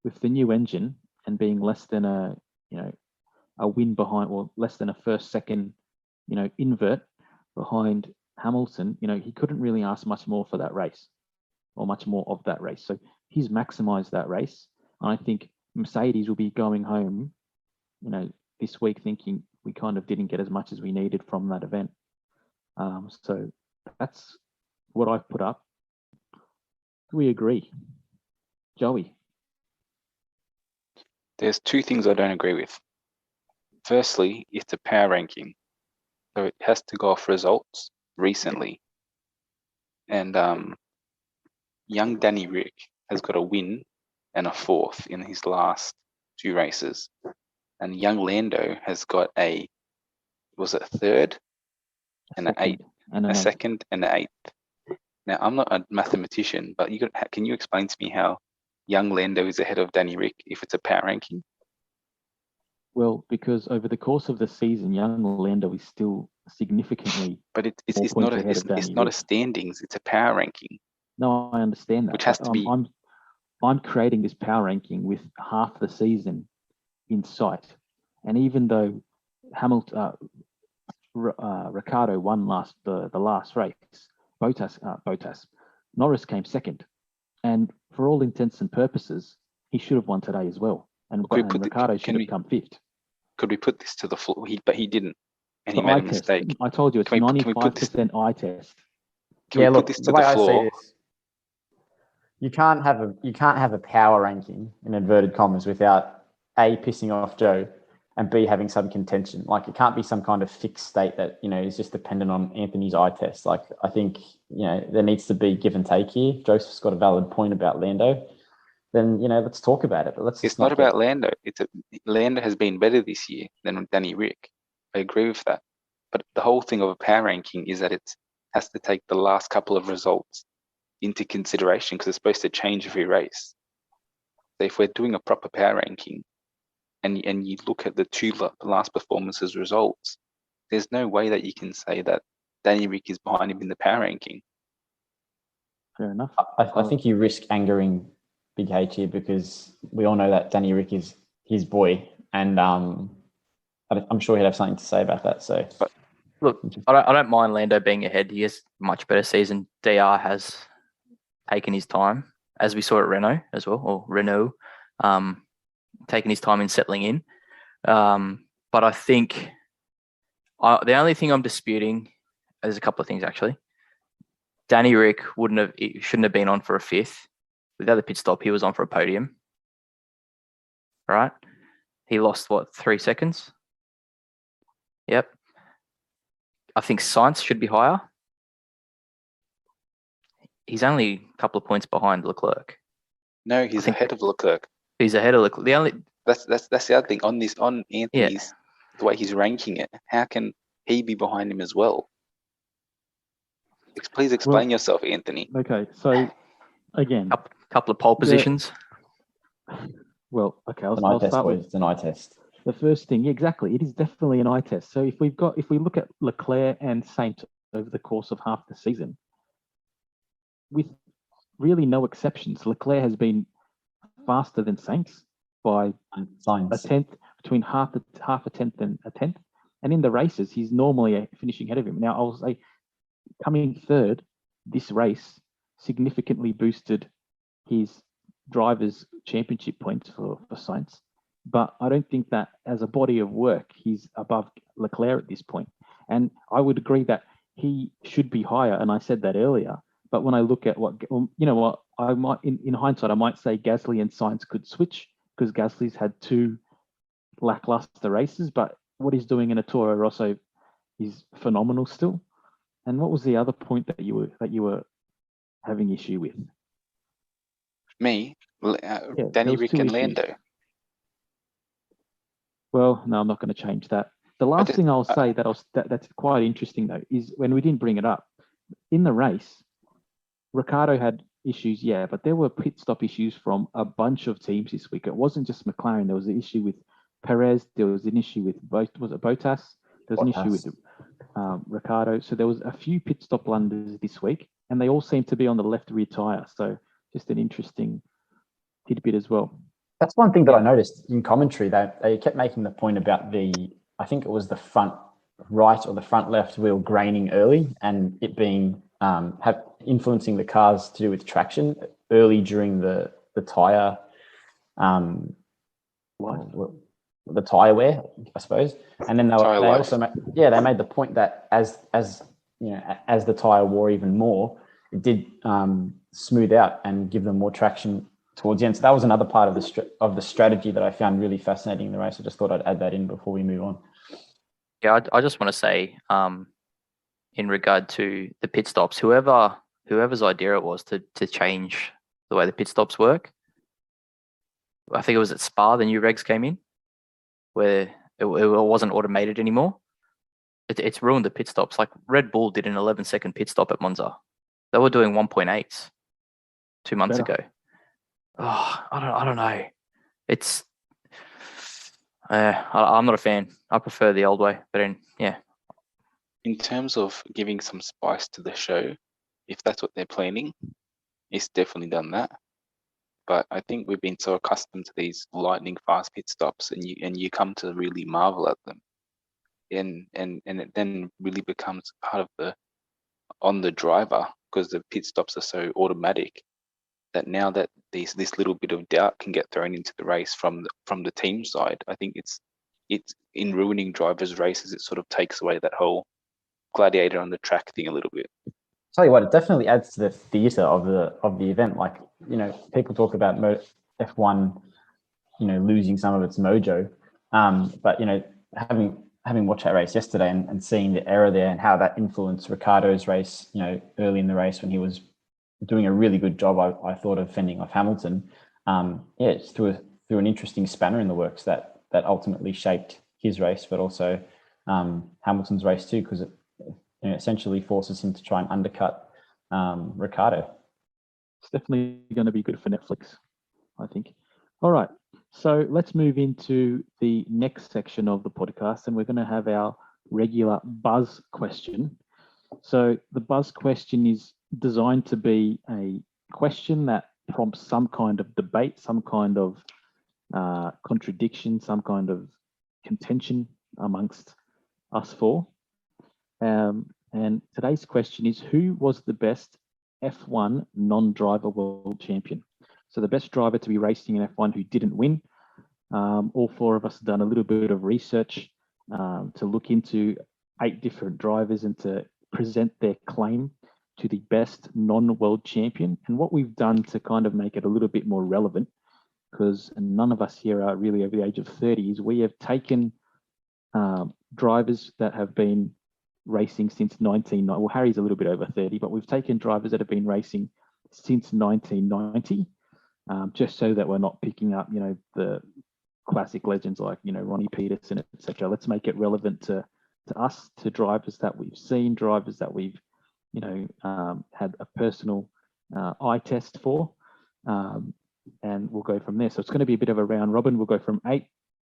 with the new engine and being less than a win behind, or less than a first-second invert behind Hamilton, he couldn't really ask much more for that race, or much more of that race. So he's maximised that race. And I think Mercedes will be going home, this week thinking we kind of didn't get as much as we needed from that event. So that's what I've put up. Do we agree? Joey? There's 2 things I don't agree with. Firstly, it's a power ranking, so it has to go off results recently. And young Danny Rick has got a win and a 4th in his last 2 races. And young Lando has got a 3rd and an 8th, a 2nd and an 8th. Now, I'm not a mathematician, but can you explain to me how young Lando is ahead of Danny Rick if it's a power ranking? Well, because over the course of the season, young Lando is still significantly. But it's not a standings; it's a power ranking. No, I understand that. Which has to be. I'm creating this power ranking with half the season in sight, and even though Hamilton, Ricciardo won the last race, Norris came 2nd, and for all intents and purposes, he should have won today as well. And, Could we and put the- Ricardo can should have we- come fifth. Could we put this to the floor? But he didn't, and he The made eye a test. mistake. I told you it's Can we put this? 95% eye test. Can we put this to the way the I see floor? this, you can't have a power ranking in inverted commas without A, pissing off Joe, and B, having some contention. Like, it can't be some kind of fixed state that, is just dependent on Anthony's eye test. Like, I think, there needs to be give and take here. Joseph's got a valid point about Lando. Then, let's talk about it. But It's not about Lando. Lando has been better this year than Danny Rick. I agree with that. But the whole thing of a power ranking is that it has to take the last couple of results into consideration because it's supposed to change every race. So if we're doing a proper power ranking and you look at the two last performances results, there's no way that you can say that Danny Rick is behind him in the power ranking. Fair enough. I think you risk angering Big H here because we all know that Danny Rick is his boy, and I'm sure he'd have something to say about that. So, Look, I don't mind Lando being ahead. He has a much better season. DR has taken his time, as we saw at Renault as well, or Renault, taking his time in settling in. But I think the only thing I'm disputing, there's a couple of things actually. Danny Rick shouldn't have been on for a fifth. With the other pit stop, he was on for a podium. Right? He lost 3 seconds? Yep. I think Sainz should be higher. He's only a couple of points behind Leclerc. No, he's ahead of Leclerc. He's ahead of Leclerc. That's the other thing on Anthony's the way he's ranking it. How can he be behind him as well? Please explain yourself, Anthony. Okay, so again, couple of pole positions. Well, okay, It's I'll start with it's an eye test. the first thing. Yeah, exactly, it is definitely an eye test. So if we look at Leclerc and Sainz over the course of half the season, with really no exceptions, Leclerc has been faster than Sainz by a tenth, between half a tenth and a tenth. And in the races, he's normally finishing ahead of him. Now, I'll say coming third, this race significantly boosted his drivers' championship points for Sainz. But I don't think that as a body of work, he's above Leclerc at this point. And I would agree that he should be higher. And I said that earlier. But when I look at I might, in hindsight, I might say Gasly and Sainz could switch because Gasly's had 2 lackluster races. But what he's doing in a Toro Rosso is phenomenal still. And what was the other point that you were having issue with? Me, Danny Rick and Lando. Well, no, I'm not going to change that. The last thing I'll say that's quite interesting though is when we didn't bring it up in the race, Ricardo had issues, yeah, but there were pit stop issues from a bunch of teams this week. It wasn't just McLaren. There was an issue with Perez. There was an issue with Bottas? There was an issue with Ricardo. So there was a few pit stop blunders this week, and they all seem to be on the left rear tyre. So just an interesting tidbit as well. That's one thing that I noticed in commentary, that they kept making the point about I think it was the front right or the front left wheel graining early and it being influencing the cars to do with traction early during the tyre the tyre wear, I suppose. And then they made the point that as the tyre wore even more, it did smooth out and give them more traction towards the end. So that was another part of the strategy that I found really fascinating in the race. I just thought I'd add that in before we move on. Yeah, I just want to say, in regard to the pit stops, whoever's idea it was to change the way the pit stops work, I think it was at Spa, the new regs came in, where it wasn't automated anymore. It's ruined the pit stops. Like Red Bull did an 11-second pit stop at Monza. They were doing 1.8s 2 months ago. Oh, I don't know. It's I'm not a fan. I prefer the old way. But in terms of giving some spice to the show, if that's what they're planning, it's definitely done that. But I think we've been so accustomed to these lightning fast pit stops, and you come to really marvel at them, and it then really becomes part of on the driver because the pit stops are so automatic. that now that this little bit of doubt can get thrown into the race from the team side, I think it's in ruining drivers' races. It sort of takes away that whole gladiator on the track thing a little bit. Tell you what, it definitely adds to the theatre of the event. Like, people talk about F1, losing some of its mojo, but having watched that race yesterday and seeing the error there and how that influenced Ricciardo's race, early in the race when he was doing a really good job, I thought, of fending off Hamilton. It's through an interesting spanner in the works that ultimately shaped his race, but also Hamilton's race too, because it essentially forces him to try and undercut Ricciardo. It's definitely going to be good for Netflix, I think. All right, so let's move into the next section of the podcast, and we're going to have our regular buzz question. So the buzz question is designed to be a question that prompts some kind of debate, some kind of contradiction, some kind of contention amongst us four. And today's question is, who was the best F1 non-driver world champion? So the best driver to be racing in F1 who didn't win. All four of us have done a little bit of research to look into 8 different drivers and to present their claim to the best non-world champion. And what we've done to kind of make it a little bit more relevant, because none of us here are really over the age of 30, is we have taken drivers that have been racing since 1990. Well, Harry's a little bit over 30, but we've taken drivers that have been racing since 1990, just so that we're not picking up, the classic legends like, Ronnie Peterson, etc. Let's make it relevant to us, to drivers that we've seen, drivers that we've, had a personal eye test for, and we'll go from there. So it's going to be a bit of a round robin. We'll go from 8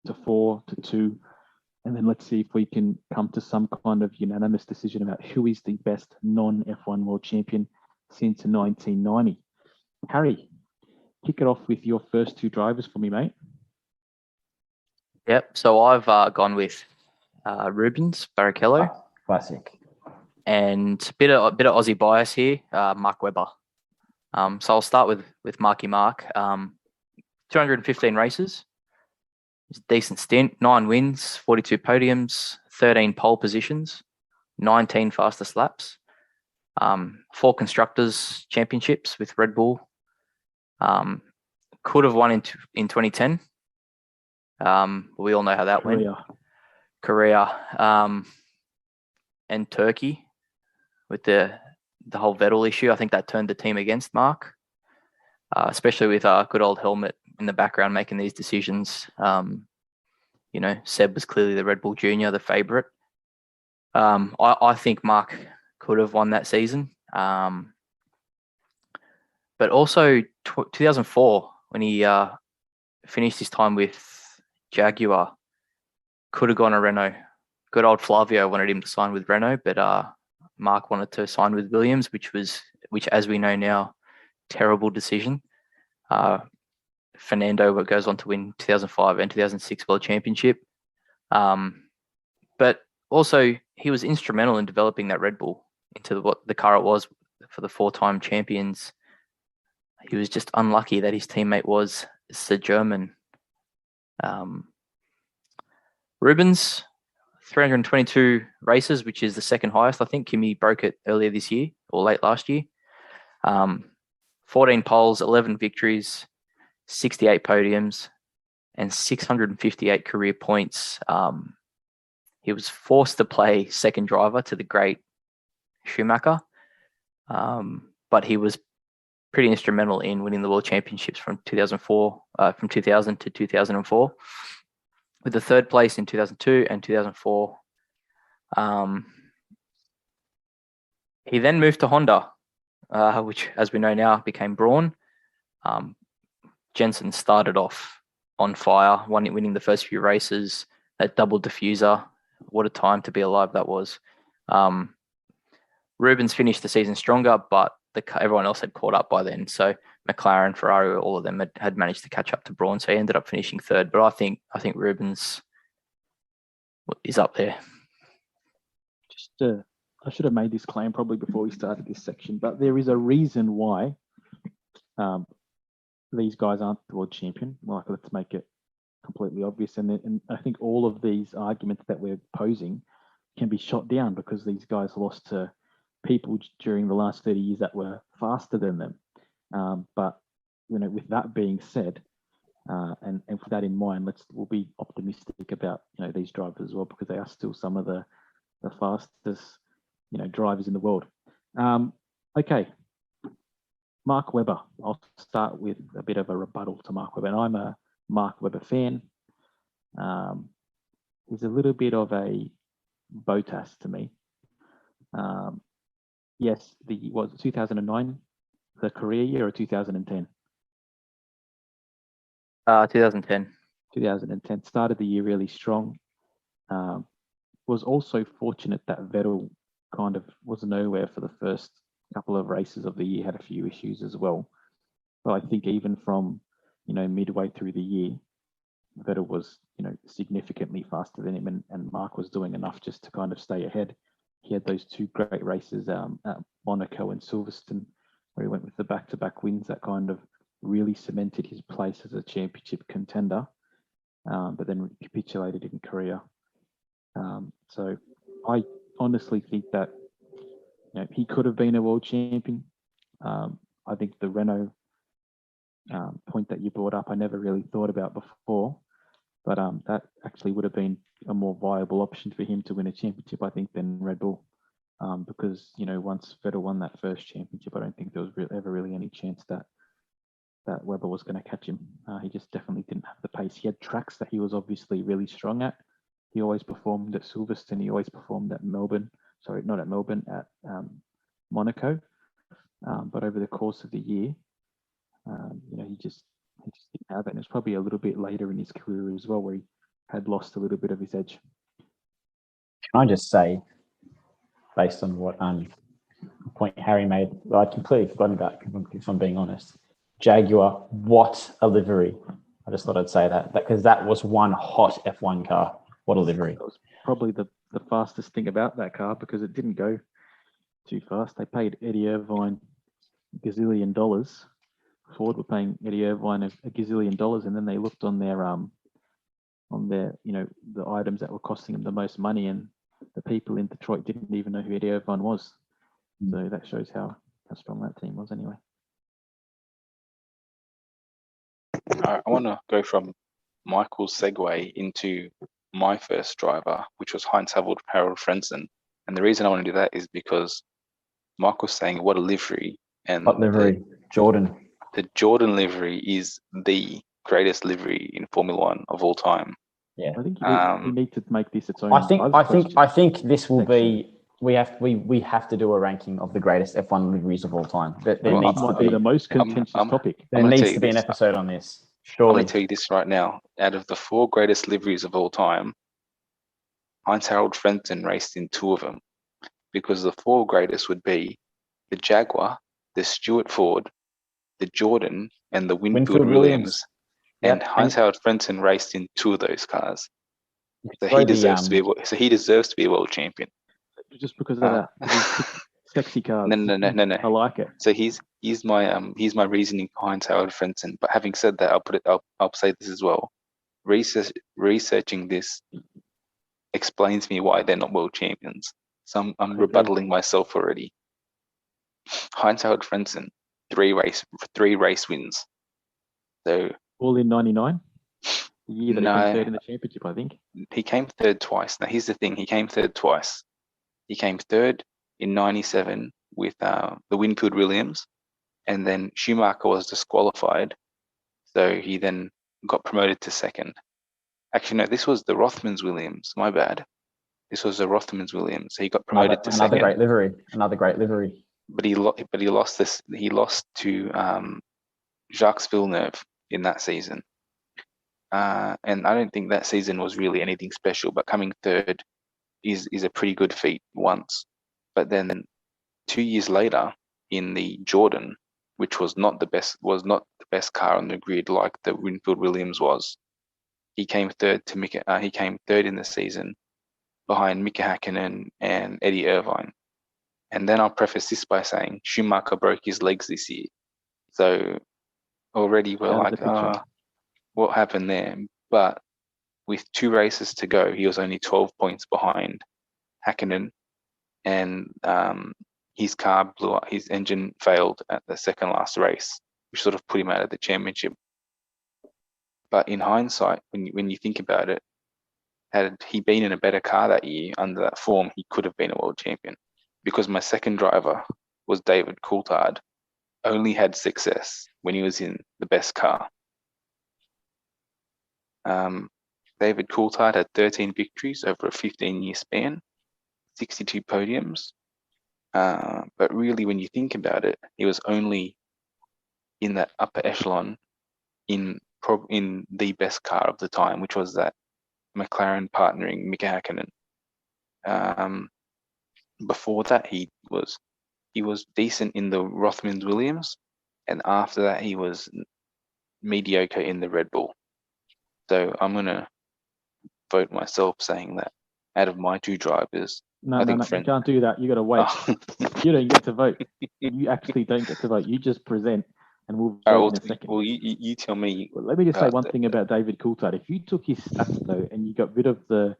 to 4 to 2. And then let's see if we can come to some kind of unanimous decision about who is the best non-F1 world champion since 1990. Harry, kick it off with your first 2 drivers for me, mate. Yep. So I've gone with Rubens Barrichello. Classic. And a bit of Aussie bias here, Mark Webber. So I'll start with Marky Mark. 215 races. It's a decent stint, 9 wins, 42 podiums, 13 pole positions, 19 fastest laps, 4 constructors championships with Red Bull. Could have won in 2010. We all know how that went. Korea, and Turkey with the whole Vettel issue. I think that turned the team against Mark, especially with good old Helmut in the background making these decisions. Seb was clearly the Red Bull Junior, the favourite. I think Mark could have won that season. But also 2004, when he finished his time with Jaguar, could have gone to Renault. Good old Flavio wanted him to sign with Renault, but Mark wanted to sign with Williams, which as we know now, terrible decision. Fernando goes on to win 2005 and 2006 World Championship. But also he was instrumental in developing that Red Bull into what the car it was for the 4-time champions. He was just unlucky that his teammate was the German. Rubens, 322 races, which is the second highest. I think Kimi broke it earlier this year or late last year. 14 poles, 11 victories, 68 podiums, and 658 career points. He was forced to play second driver to the great Schumacher, but he was pretty instrumental in winning the World Championships from 2000 to 2004, with the 3rd place in 2002 and 2004. He then moved to Honda, which, as we know now, became Braun. Jensen started off on fire, winning the first few races. That double diffuser, what a time to be alive that was. Rubens finished the season stronger, but everyone else had caught up by then. So McLaren, Ferrari, all of them had managed to catch up to Braun. So he ended up finishing 3rd. But I think Rubens is up there. I should have made this claim probably before we started this section, but there is a reason why these guys aren't the world champion. Like, let's make it completely obvious. And I think all of these arguments that we're posing can be shot down because these guys lost to people during the last 30 years that were faster than them. But with that being said, and with that in mind, we'll be optimistic about these drivers as well, because they are still some of the fastest drivers in the world. Okay, Mark Webber. I'll start with a bit of a rebuttal to Mark Webber. And I'm a Mark Webber fan. He's a little bit of a Bottas to me. Yes, was it 2009 the career year, or 2010? 2010. 2010 started the year really strong. Was also fortunate that Vettel kind of was nowhere for the first couple of races of the year, had a few issues as well. But I think even from midway through the year, Vettel was significantly faster than him, and Mark was doing enough just to kind of stay ahead. He had those two great races at Monaco and Silverstone, where he went with the back-to-back wins that kind of really cemented his place as a championship contender, but then capitulated in Korea. So I honestly think that he could have been a world champion. I think the Renault point that you brought up, I never really thought about before, but that actually would have been a more viable option for him to win a championship, I think, than Red Bull, because once Vettel won that first championship, I don't think there was ever really any chance that Webber was going to catch him. He just definitely didn't have the pace. He had tracks that he was obviously really strong at. He always performed at Silverstone. He always performed at Melbourne. Sorry, not at Melbourne, at Monaco. But over the course of the year, he just didn't have it. And it's probably a little bit later in his career as well, where he had lost a little bit of his edge. Can I just say, based on what point Harry made, I'd completely forgotten about, if I'm being honest. Jaguar, what a livery. I just thought I'd say that because that was one hot F1 car. What a livery. That was probably the fastest thing about that car, because it didn't go too fast. They paid Eddie Irvine $1 gazillion. Ford were paying Eddie Irvine a $1 gazillion, and then they looked on their the items that were costing them the most money, and the people in Detroit didn't even know who Eddie Irvine was. So that shows how strong that team was anyway. I want to go from Michael's segue into my first driver, which was Harold Frentzen. And the reason I want to do that is because Michael's saying what a livery. And what livery? Jordan. The Jordan livery is the greatest livery in Formula One of all time. Yeah. I think we need to make this its own. I think this will be. We have to do a ranking of the greatest F1 liveries of all time. There needs to be the most contentious topic. There needs to be an episode on this. Surely. I'm going to tell you this right now. Out of the 4 greatest liveries of all time, Harold Frentzen raced in 2 of them, because the 4 greatest would be the Jaguar, the Stuart Ford, the Jordan, and the Winfield Williams. And Harold Frentzen raced in 2 of those cars. So he deserves to be a world champion. Just because of that sexy cars. No. I like it. So he's my reasoning behind Harold Frentzen. But having said that, I'll say this as well. Researching this explains me why they're not world champions. So I'm rebuttaling myself already. Harold Frentzen, 3 race wins. So all in '99. The year that he came third in the championship, I think. He came third twice. Now here's the thing: he came third twice. He came third in '97 with the Winfield Williams, and then Schumacher was disqualified, so he then got promoted to second. Actually, no, this was the Rothmans Williams. My bad. This was the Rothmans Williams. He got promoted to second. Another great livery. But he lost this. He lost to Jacques Villeneuve in that season, and I don't think that season was really anything special. But coming third is a pretty good feat once. But then 2 years later, in the Jordan, which was not the best car on the grid like the Winfield Williams was, he came third in the season behind Mika Hakkinen and Eddie Irvine. And then I'll preface this by saying Schumacher broke his legs this year. So already we're Out of like, the picture. what happened there? But with 2 races to go, he was only 12 points behind Hakkinen, and his car blew up. His engine failed at the second last race, which sort of put him out of the championship. But in hindsight, when you think about it, had he been in a better car that year under that form, he could have been a world champion. Because my second driver was David Coulthard, only had success when he was in the best car. David Coulthard had 13 victories over a 15-year span, 62 podiums. But really, when you think about it, he was only in that upper echelon in the best car of the time, which was that McLaren partnering Mika Hakkinen. Before that, he was decent in the Rothmans Williams, and after that, he was mediocre in the Red Bull. So I'm gonna vote myself, saying that out of my 2 drivers, No, I no, think no, you can't do that. You got to wait. Oh. You don't get to vote. You actually don't get to vote. You just present, and we'll All right, vote in a second. well, you tell me. Well, let me just say about one the- thing about David Coulthard. If you took his stats though, and you got rid of the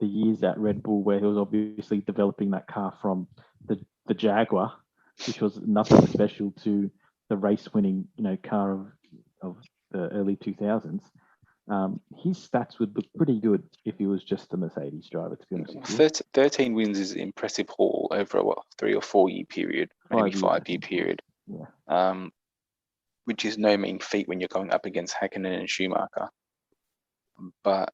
years at Red Bull where he was obviously developing that car from the Jaguar, which was nothing special to the race-winning, car of the early 2000s. His stats would look pretty good if he was just a Mercedes driver, to be honest with you. 13 wins is an impressive haul over a 3 or 4 year period, maybe 5 year period. Yeah. Which is no mean feat when you're going up against Hakkinen and Schumacher. But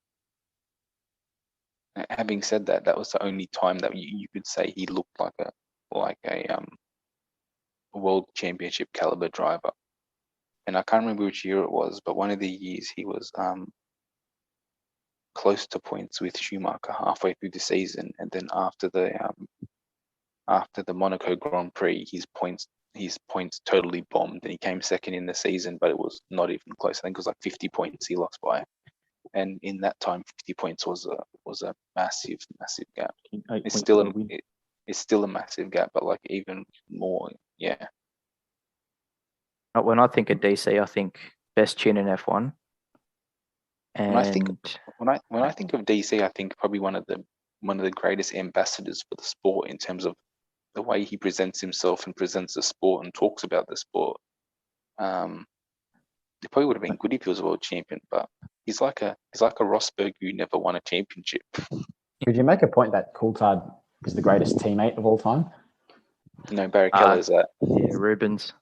having said that, that was the only time that you could say he looked like a world championship caliber driver. And I can't remember which year it was, but one of the years he was close to points with Schumacher halfway through the season, and then after the Monaco Grand Prix, his points totally bombed, and he came second in the season, but it was not even close. I think it was like 50 points he lost by, and in that time, 50 points was a massive gap. It's still a massive gap, but like even more, yeah. When I think of DC, I think best chin in F1. And when I think of DC, I think probably one of the greatest ambassadors for the sport in terms of the way he presents himself and presents the sport and talks about the sport. It probably would have been good if he was a world champion, but he's like a Rosberg who never won a championship. Could you make a point that Coulthard is the greatest teammate of all time? No, Barrichello is that. Yeah, Rubens.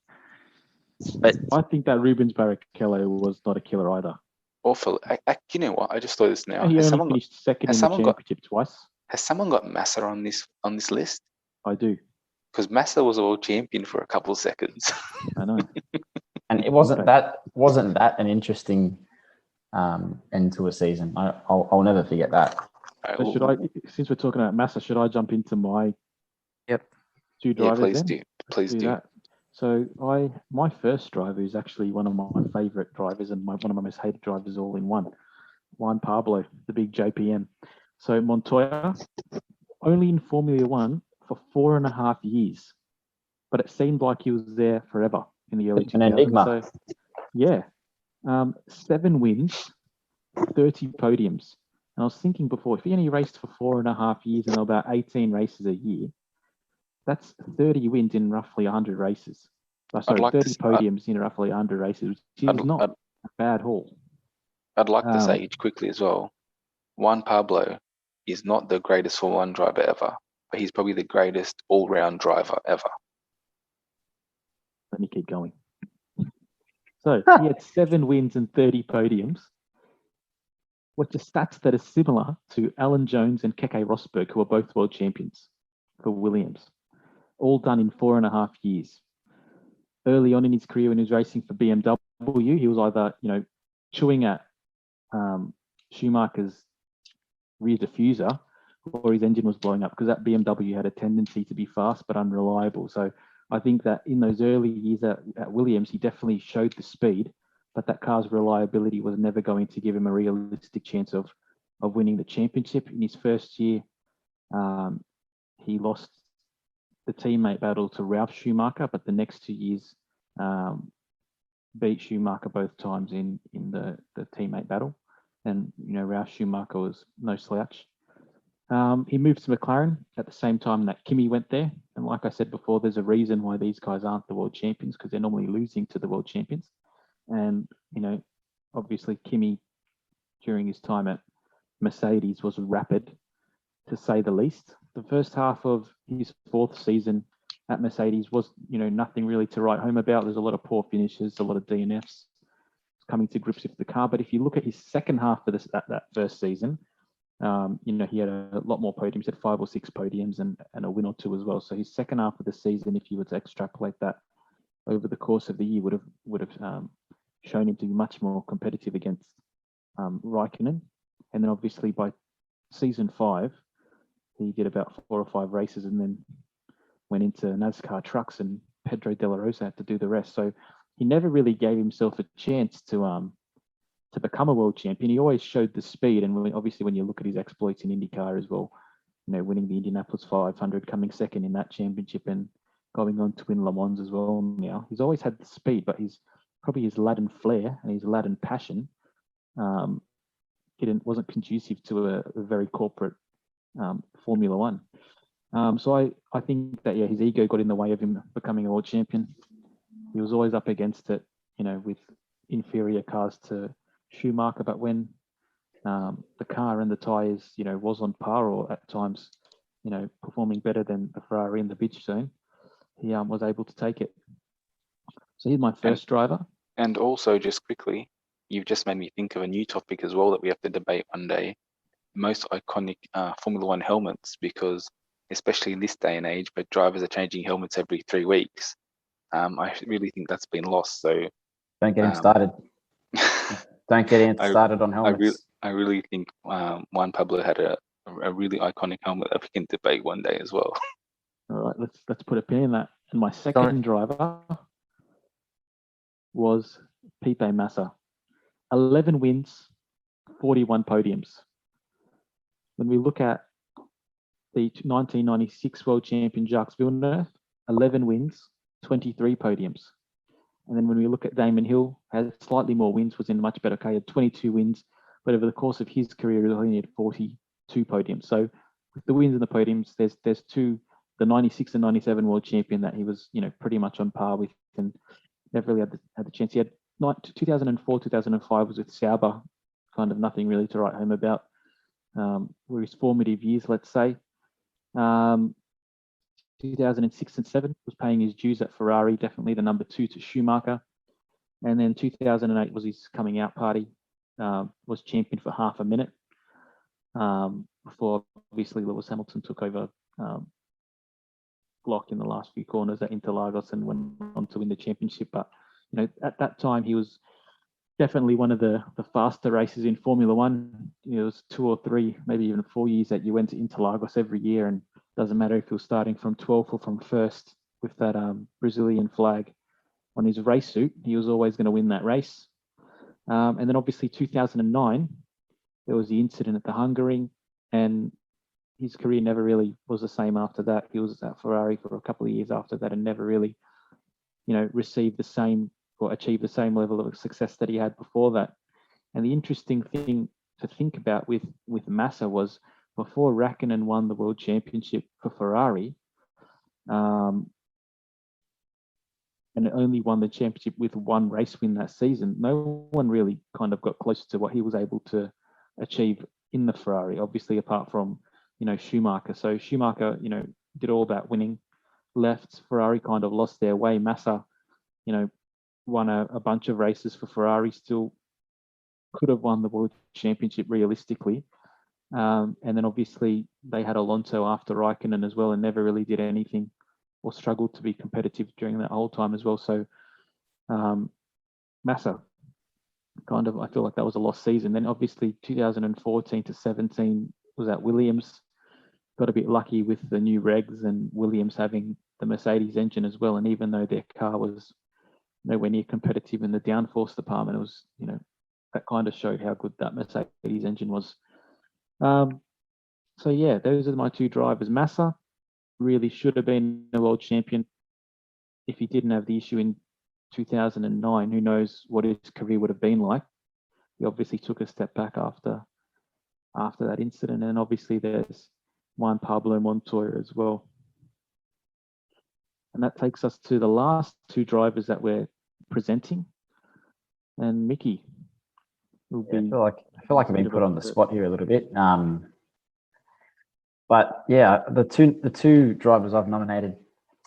But I think that Rubens Barrichello was not a killer either. Awful. You know what? I just thought this now. He only finished second in the championship twice. Has someone got Massa on this list? I do. Because Massa was a world champion for a couple of seconds. I know. And it wasn't that an interesting end to a season. I'll never forget that. So should I, since we're talking about Massa, should I jump into my 2 drivers? Yeah, please do. That. So my first driver is actually one of my favorite drivers and one of my most hated drivers all in one. Juan Pablo, the big JPM. So Montoya, only in Formula One for 4.5 years, but it seemed like he was there forever in the early 2000s. An enigma. So, yeah, 7 wins, 30 podiums. And I was thinking before, if he only raced for 4.5 years and about 18 races a year, that's 30 wins in roughly 100 races. 30 podiums in roughly 100 races, which is not a bad haul. I'd like to say quickly as well, Juan Pablo is not the greatest Formula One driver ever, but he's probably the greatest all-round driver ever. Let me keep going. So he had 7 wins and 30 podiums, which are stats that are similar to Alan Jones and Keke Rosberg, who are both world champions for Williams, all done in 4.5 years. Early on in his career, when he was racing for BMW, he was either, chewing at Schumacher's rear diffuser, or his engine was blowing up, because that BMW had a tendency to be fast but unreliable. So I think that in those early years at Williams, he definitely showed the speed, but that car's reliability was never going to give him a realistic chance of winning the championship. In his first year, he lost the teammate battle to Ralf Schumacher, but the next 2 years, beat Schumacher both times in the teammate battle, and Ralf Schumacher was no slouch. He moved to McLaren at the same time that Kimi went there, and like I said before, there's a reason why these guys aren't the world champions, because they're normally losing to the world champions. And obviously Kimi during his time at Mercedes was rapid, to say the least. The first half of his fourth season at Mercedes was, nothing really to write home about. There's a lot of poor finishes, a lot of DNFs, coming to grips with the car. But if you look at his second half of that first season, he had a lot more podiums. He had 5 or 6 podiums and a win or 2 as well. So his second half of the season, if you were to extrapolate that over the course of the year, would have shown him to be much more competitive against Raikkonen. And then obviously by season 5, he did about 4 or 5 races and then went into NASCAR trucks, and Pedro De La Rosa had to do the rest. So he never really gave himself a chance to become a world champion. He always showed the speed, and obviously when you look at his exploits in IndyCar as well, winning the Indianapolis 500, coming second in that championship, and going on to win Le Mans as well. Now he's always had the speed, but his latent flair and his latent passion wasn't conducive to a very corporate Formula One. So I think that his ego got in the way of him becoming a world champion. He was always up against it, with inferior cars to Schumacher. But when the car and the tyres, was on par, or at times, performing better than the Ferrari in the bitch zone, he was able to take it. So he's my first driver. And also, just quickly, you've just made me think of a new topic as well that we have to debate one day: most iconic Formula One helmets, because especially in this day and age, but drivers are changing helmets every 3 weeks. I really think that's been lost. So don't get him started. Don't get him started on helmets. I really think Juan Pablo had a really iconic helmet that we can debate one day as well. All right, let's put a pin in that. And my second driver was Felipe Massa. 11 wins, 41 podiums. When we look at the 1996 world champion Jacques Villeneuve, 11 wins, 23 podiums. And then when we look at Damon Hill, had slightly more wins, was in a much better car, he had 22 wins, but over the course of his career, he only had 42 podiums. So with the wins and the podiums, there's 2, the 96 and 97 world champion that he was, pretty much on par with, and never really had the chance. He had 2004, 2005 was with Sauber, kind of nothing really to write home about. Were his formative years, let's say. 2006 and 7 was paying his dues at Ferrari, definitely the number 2 to Schumacher. And then 2008 was his coming out party. Was champion for half a minute before obviously Lewis Hamilton took over block in the last few corners at Interlagos and went on to win the championship. But at that time he was definitely one of the faster races in Formula One. It was 2 or 3, maybe even 4 years that you went to Interlagos every year, and doesn't matter if you're starting from 12th or from first with that Brazilian flag on his race suit, he was always going to win that race. And then obviously 2009, there was the incident at the Hungaroring, and his career never really was the same after that. He was at Ferrari for a couple of years after that and never really, received the same or achieved the same level of success that he had before that. And the interesting thing to think about with Massa was, before Raikkonen won the world championship for Ferrari, and only won the championship with 1 race win that season, no one really kind of got close to what he was able to achieve in the Ferrari, obviously apart from, Schumacher. So Schumacher, did all that winning, left, Ferrari kind of lost their way. Massa, won a bunch of races for Ferrari, still could have won the world championship realistically. And then obviously they had Alonso after Raikkonen as well, and never really did anything or struggled to be competitive during that whole time as well. So Massa, kind of, I feel like that was a lost season. Then obviously 2014 to 17 was at Williams. Got a bit lucky with the new regs and Williams having the Mercedes engine as well. And even though their car was nowhere near competitive in the downforce department, it was, that kind of showed how good that Mercedes engine was. So yeah, those are my 2 drivers. Massa really should have been a world champion if he didn't have the issue in 2009. Who knows what his career would have been like? He obviously took a step back after that incident, and obviously there's Juan Pablo Montoya as well. And that takes us to the last two drivers that we're presenting. And Mickey will be. I feel like I've been put on the spot here a little bit. But yeah, the two drivers I've nominated,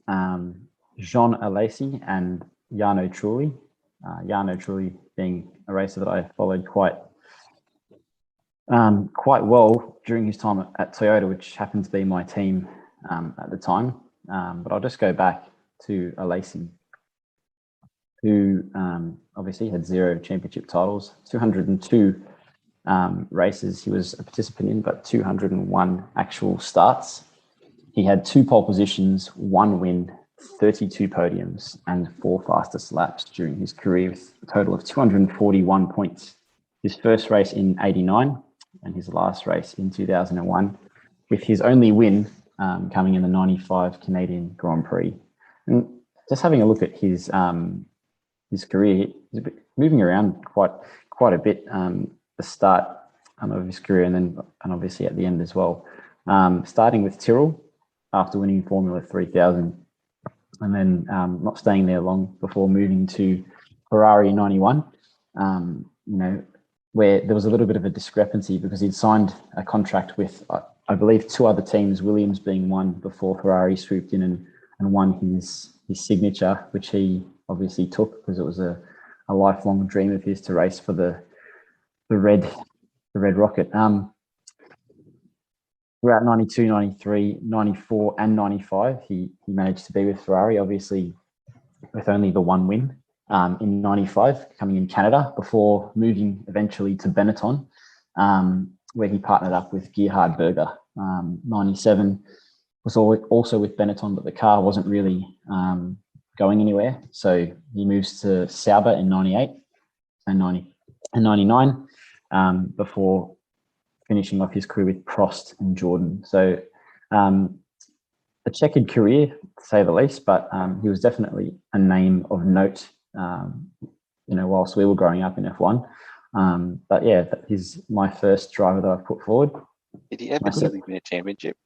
Jean Alesi and Jarno Trulli. Jarno Trulli being a racer that I followed quite well during his time at Toyota, which happened to be my team at the time. But I'll just go back to Alesi, who obviously had 0 championship titles, 202 races he was a participant in, but 201 actual starts. He had 2 pole positions, 1 win, 32 podiums, and 4 fastest laps during his career, with a total of 241 points. His first race in '89 and his last race in 2001, with his only win coming in the '95 Canadian Grand Prix. And just having a look at his career, he's moving around quite a bit. The start of his career, and obviously at the end as well. Starting with Tyrrell after winning Formula 3000, and then not staying there long before moving to Ferrari 91. Where there was a little bit of a discrepancy because he'd signed a contract with, I believe, 2 other teams, Williams being one, before Ferrari swooped in and won his signature, which he obviously took because it was a lifelong dream of his to race for the red rocket. Throughout 92, 93, 94 and 95, he managed to be with Ferrari, obviously with only the 1 win in 95, coming in Canada, before moving eventually to Benetton, where he partnered up with Gerhard Berger. 97 was also with Benetton, but the car wasn't really going anywhere. So he moves to Sauber in 98 and 99, before finishing off his career with Prost and Jordan. So a checkered career, to say the least, but he was definitely a name of note, whilst we were growing up in F1. But yeah, he's my first driver that I've put forward. Did he ever nearly win a championship?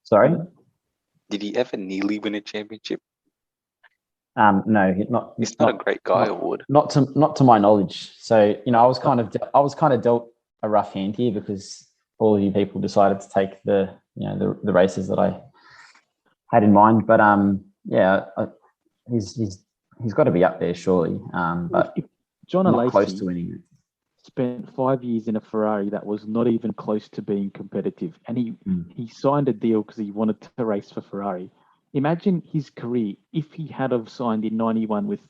Sorry? Did he ever nearly win a championship? No, It's not a great guy award. Not to my knowledge. So I was kind of dealt a rough hand here because all of you people decided to take the races that I had in mind. But he's got to be up there surely. But if John not Alesi close to winning it. Spent 5 years in a Ferrari that was not even close to being competitive, and he signed a deal because he wanted to race for Ferrari. Imagine his career if he had have signed in 91 with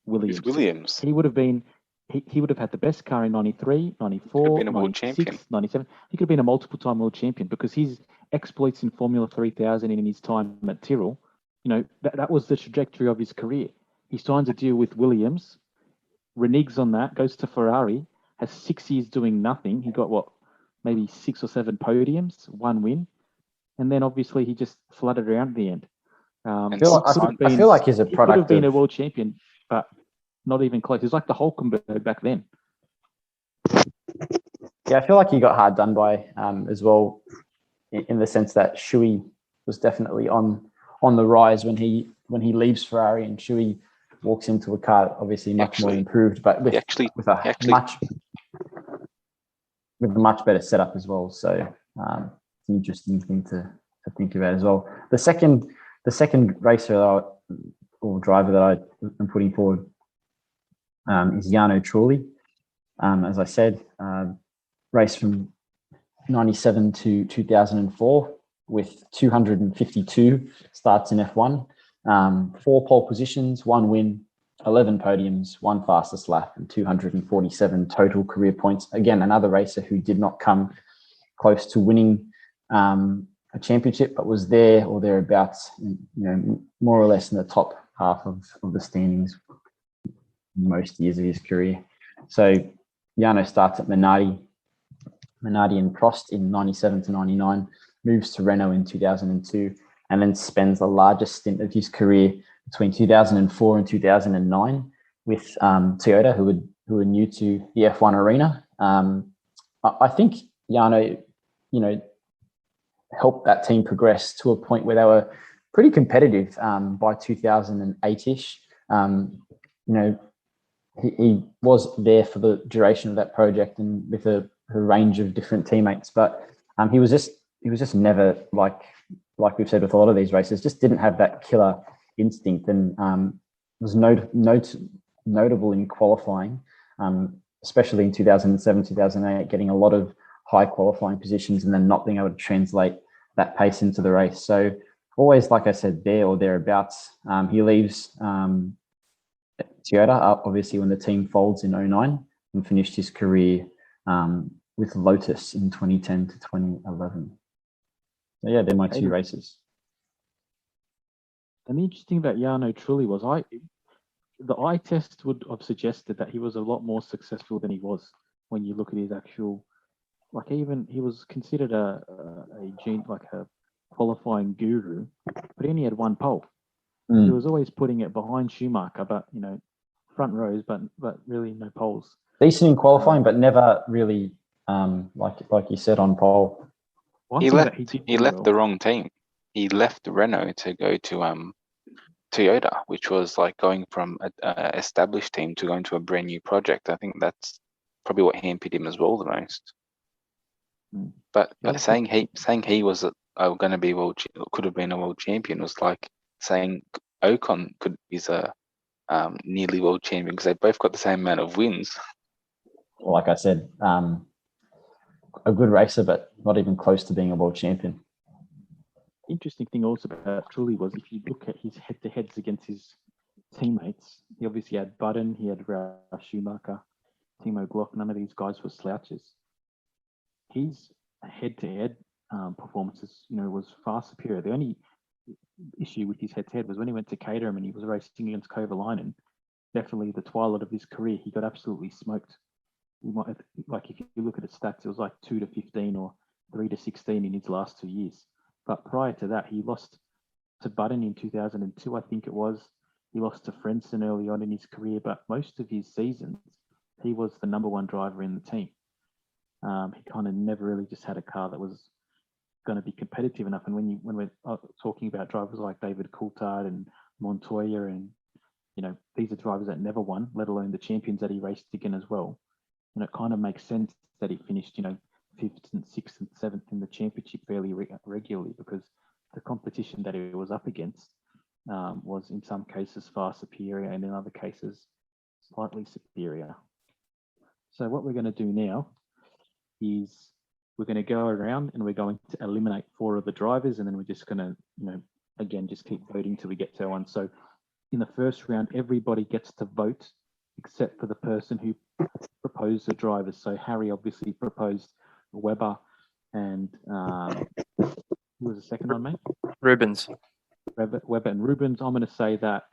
Williams. He would have been. He would have had the best car in 93, 94, 96, 97. He could have been a multiple-time world champion because his exploits in Formula 3000 in his time at Tyrrell, that was the trajectory of his career. He signs a deal with Williams, reneges on that, goes to Ferrari, has 6 years doing nothing. He got maybe 6 or 7 podiums, 1 win, and then obviously he just flooded around at the end. I feel like he's a product. He could have been a world champion, but not even close. It's like the Hulkenberg back then. Yeah, I feel like he got hard done by as well, in the sense that Shuey was definitely on the rise when he leaves Ferrari, and Shuey walks into a car obviously much more improved, but with a much better setup as well. So it's an interesting thing to think about as well. The second racer or driver that I'm putting forward is Jarno Trulli. As I said, raced from 97 to 2004 with 252 starts in F1, 4 pole positions, 1 win, 11 podiums, 1 fastest lap, and 247 total career points. Again, another racer who did not come close to winning a championship, but was there or thereabouts, more or less in the top half of the standings most years of his career. So Jarno starts at Minardi and Prost in 97 to 99, moves to Renault in 2002, and then spends the largest stint of his career between 2004 and 2009 with Toyota, who were new to the F1 arena. I think Jarno, helped that team progress to a point where they were pretty competitive by 2008-ish. He was there for the duration of that project and with a range of different teammates, but he was just never, like we've said with a lot of these races, just didn't have that killer instinct, and was notable in qualifying, especially in 2007, 2008, getting a lot of high qualifying positions and then not being able to translate that pace into the race. So always, like I said, there or thereabouts. He leaves Toyota, obviously, when the team folds in 2009, and finished his career with Lotus in 2010 to 2011. So yeah, they're my two races. And the interesting about Jarno Trulli was the eye test would have suggested that he was a lot more successful than he was when you look at his actual, like, even he was considered a qualifying guru, but he only had one pole. He was always putting it behind Schumacher, but front rows, but really no poles. Decent in qualifying, but never really like you said, on pole. He left the wrong team. He left Renault to go to Toyota, which was like going from an established team to going to a brand new project. I think that's probably what hampered him as well the most. But saying he was going to be could have been a world champion was like saying Ocon is a nearly world champion, because they both got the same amount of wins. Like I said, a good racer, but not even close to being a world champion. Interesting thing also about Trulli was, if you look at his head-to-heads against his teammates, he obviously had Button, he had Schumacher, Timo Glock. None of these guys were slouches. His head-to-head performances, was far superior. The only issue with his head-to-head was when he went to Caterham and he was racing against Kovalainen. Definitely the twilight of his career, he got absolutely smoked. He might have, like, if you look at his stats, it was like 2 to 15 or 3 to 16 in his last 2 years. But prior to that, he lost to Button in 2002, I think it was. He lost to Frentzen early on in his career, but most of his seasons, he was the number one driver in the team. He kind of never really just had a car that was going to be competitive enough. And when we're talking about drivers like David Coulthard and Montoya, and these are drivers that never won, let alone the champions that he raced again as well. And it kind of makes sense that he finished, 5th and 6th and 7th in the championship fairly regularly, because the competition that he was up against was in some cases far superior, and in other cases slightly superior. So what we're going to do now is we're going to go around and we're going to eliminate 4 of the drivers, and then we're just going to, again, just keep voting till we get to one. So in the first round, everybody gets to vote except for the person who proposed the drivers. So Harry obviously proposed Webber, and who was the second one, mate? Rubens. Webber and Rubens. I'm going to say that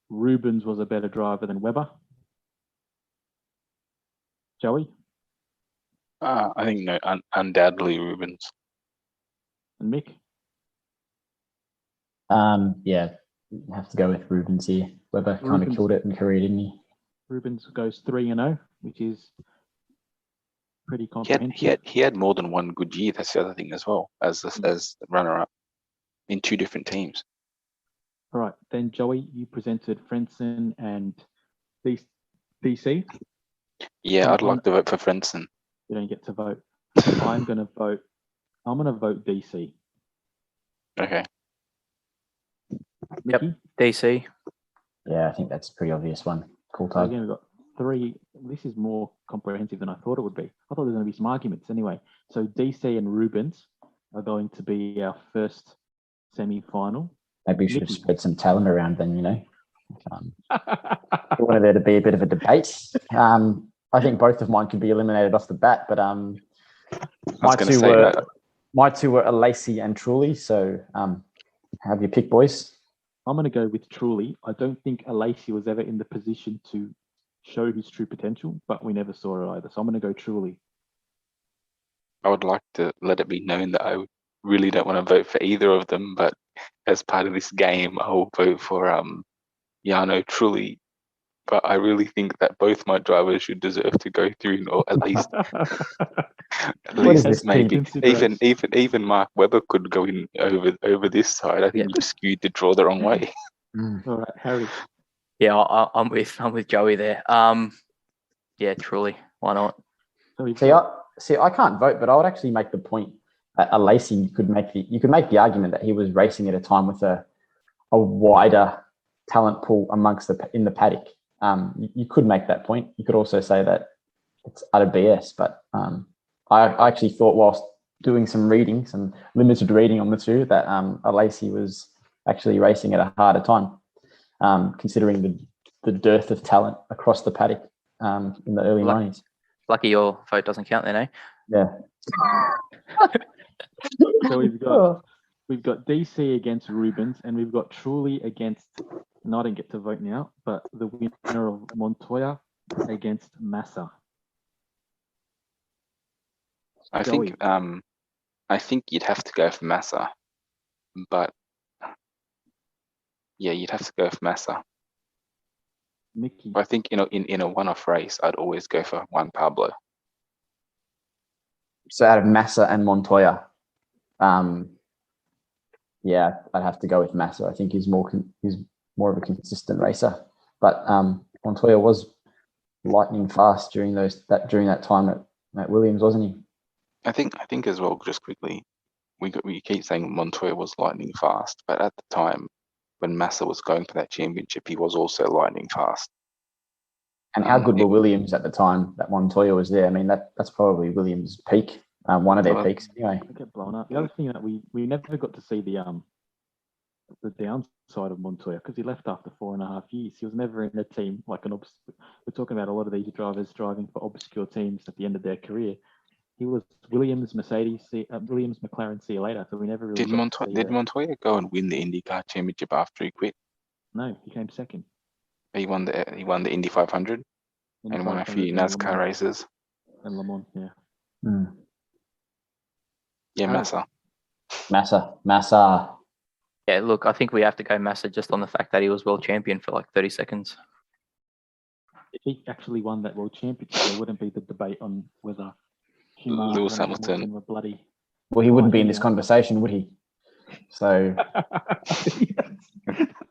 Rubens was a better driver than Webber. Joey? I think undoubtedly Rubens. And Mick? Yeah, have to go with Rubens here. Webber kind of killed it in career, didn't he? Rubens goes 3-0, which is pretty comprehensive. He had more than one good year. That's the other thing as well, as the runner-up in 2 different teams. All right, then Joey, you presented Frentzen and DC. Yeah, I'd like to vote for Frentzen. You don't get to vote. I'm going to vote DC. Okay. Mickey? Yep, DC. Yeah, I think that's a pretty obvious one. Cool So time. again, we've got 3. This is more comprehensive than I thought it would be. I thought there was going to be some arguments anyway. So DC and Rubens are going to be our first semi-final. Maybe we should have spread some talent around then, We wanted there to be a bit of a debate. I think both of mine could be eliminated off the bat, but my two were Lacey and Trulli. So have your pick, boys. I'm going to go with Trulli. I don't think Lacey was ever in the position to show his true potential, but we never saw it either. So I'm going to go Trulli. I would like to let it be known that really don't want to vote for either of them, but as part of this game, I will vote for Jarno Trulli. But I really think that both my drivers should deserve to go through, or at least What is this, maybe Consideration. even Mark Webber could go in over this side. I think Yeah. you skewed the draw the wrong way. All right, Harry. Yeah, I'm with Joey there. Yeah, truly, why not? So we've See, got- I can't vote, but I would actually make the point that a Lacey could make the argument that he was racing at a time with a wider talent pool amongst in the paddock. You could make that point. You could also say that it's utter BS, but I actually thought whilst doing some limited reading on the two, that a Lacey was actually racing at a harder time, considering the dearth of talent across the paddock in the early 90s. Lucky your vote doesn't count then, eh? Yeah. So we've got DC against Rubens, and we've got Truly against. And I didn't get to vote now, but the winner of Montoya against Massa. I think you'd have to go for Massa, but yeah, you'd have to go for Massa. Mickey. But I think in a one-off race, I'd always go for Juan Pablo. So out of Massa and Montoya, yeah, I'd have to go with Massa. I think he's more of a consistent racer. But Montoya was lightning fast during that time at Williams, wasn't he? I think as well. Just quickly, we keep saying Montoya was lightning fast, but at the time when Massa was going for that championship, he was also lightning fast. And how good were Williams at the time that Montoya was there? I mean, that's probably Williams' peak, one of their peaks anyway. I get blown up. The other thing that we never got to see the downside of Montoya, because he left after 4.5 years. He was never in a team like we're talking about a lot of these drivers driving for obscure teams at the end of their career. He was Williams, Mercedes, Williams, McLaren. See you later. So we never really did Montoya go and win the IndyCar championship after he quit? No, he came second. He won the Indy 500 and won a few NASCAR races. And Le Mans, yeah. Yeah, Massa. Massa. Yeah, look, I think we have to go Massa just on the fact that he was world champion for like 30 seconds. If he actually won that world championship, there wouldn't be the debate on whether Schumacher Lewis and Hamilton were bloody. Well, he wouldn't be in this conversation, would he? So that's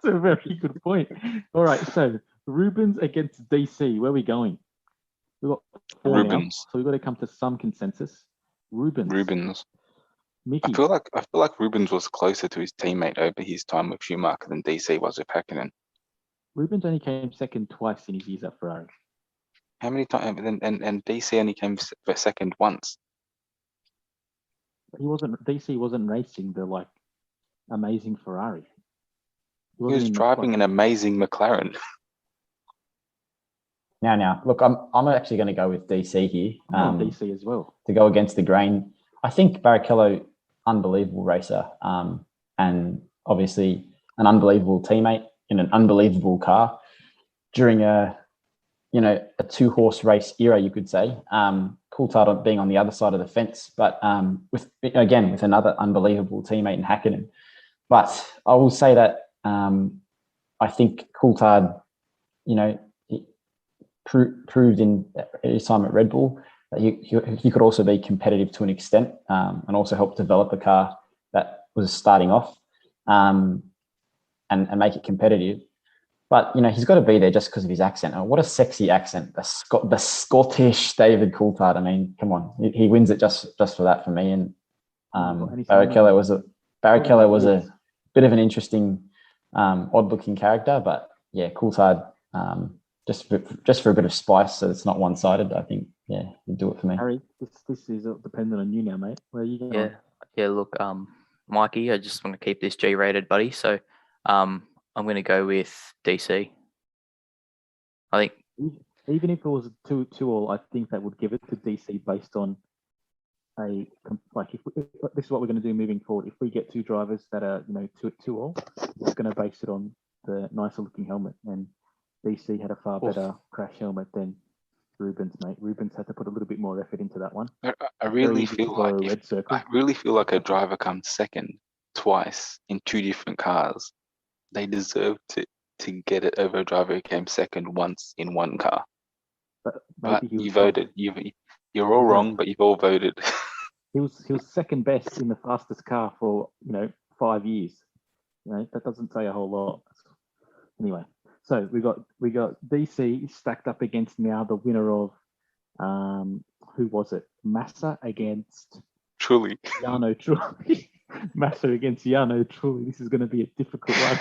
a very good point. All right, so Rubens against DC. Where are we going? We've got 4 now, Rubens. so we've got to come to some consensus. Rubens. Mickey. I feel like Rubens was closer to his teammate over his time with Schumacher than DC was with Häkkinen. Rubens only came second twice in his years at Ferrari. How many times? And DC only came second once. DC wasn't racing the amazing Ferrari. He was driving an amazing McLaren. Now, look, I'm actually going to go with DC here. DC as well. To go against the grain. I think Barrichello, unbelievable racer, and obviously an unbelievable teammate in an unbelievable car during a 2-horse race era, you could say. Coulthard being on the other side of the fence, but with another unbelievable teammate in Häkkinen. But I will say that I think Coulthard, he proved in his time at Red Bull that he could also be competitive to an extent, and also help develop a car that was starting off, and make it competitive. But he's got to be there just because of his accent. Oh, what a sexy accent, the Scottish David Coulthard. I mean, come on, he wins it just for that for me. And Barrichello was a bit of an interesting, odd-looking character, but yeah, Coulthard, just for a bit of spice, so it's not one-sided. I think he'd do it for me. Harry, this is dependent on you now, mate. Where are you going? Yeah. Look, Mikey, I just want to keep this G-rated, buddy. So, I'm going to go with DC. I think even if it was 2-2, I think that would give it to DC based on if this is what we're going to do moving forward. If we get 2 drivers that are 2-2, we're going to base it on the nicer looking helmet, and DC had a far better crash helmet than Rubens, mate. Rubens had to put a little bit more effort into that one. I Very really easy to feel blow like a red circle. I really feel like a driver comes second twice in two different cars. They deserve to get it over a driver who came second once in one car. But But maybe he was you voted. You're all wrong, but you've all voted. He was second best in the fastest car for 5 years. That doesn't say a whole lot. Anyway, so we got DC stacked up against now the winner of who was it? Massa against Truly. Jarno Trulli. Massa against Jarno Trulli. This is going to be a difficult one.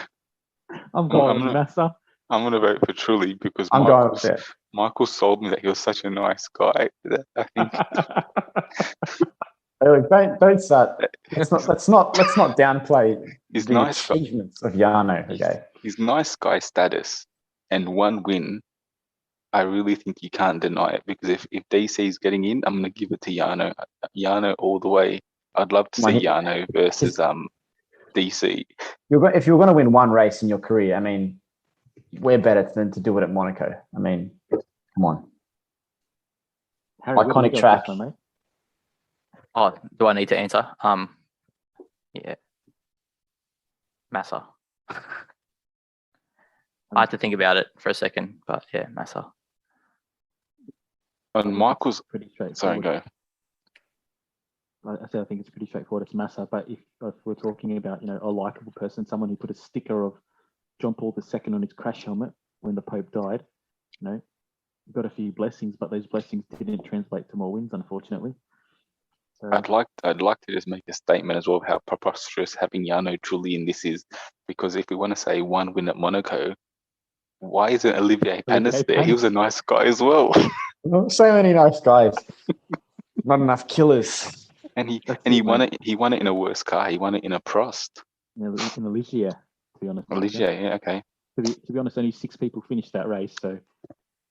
I'm going Massa. I'm going to vote for Truly because Michael sold me that he was such a nice guy. I think. Hey, look, don't start. Let's not downplay His the nice achievements of Jarno. Okay, his nice guy status and one win. I really think you can't deny it because if DC is getting in, I'm going to give it to Jarno. Jarno all the way. I'd love to see Jarno versus DC. If you're going to win one race in your career, I mean, we're better than to do it at Monaco. I mean, come on. Harry, iconic track. Mate? Oh, do I need to answer? Yeah. Massa. I had to think about it for a second, but yeah, Massa. And Michael's pretty straightforward. Sorry, go. I think it's pretty straightforward. It's Massa, but if we're talking about a likable person, someone who put a sticker of John Paul II on his crash helmet when the Pope died, got a few blessings, but those blessings didn't translate to more wins, unfortunately. So, I'd like to just make a statement as well of how preposterous having Jarno Trulli in this is, because if we want to say one win at Monaco, why isn't Olivier Panis there? He was a nice guy as well. So many nice guys, not enough killers. And he won it. He won it in a worse car. He won it in a Prost. In a Ligier, to be honest. Ligier, yeah, okay. To be honest, only 6 people finished that race, so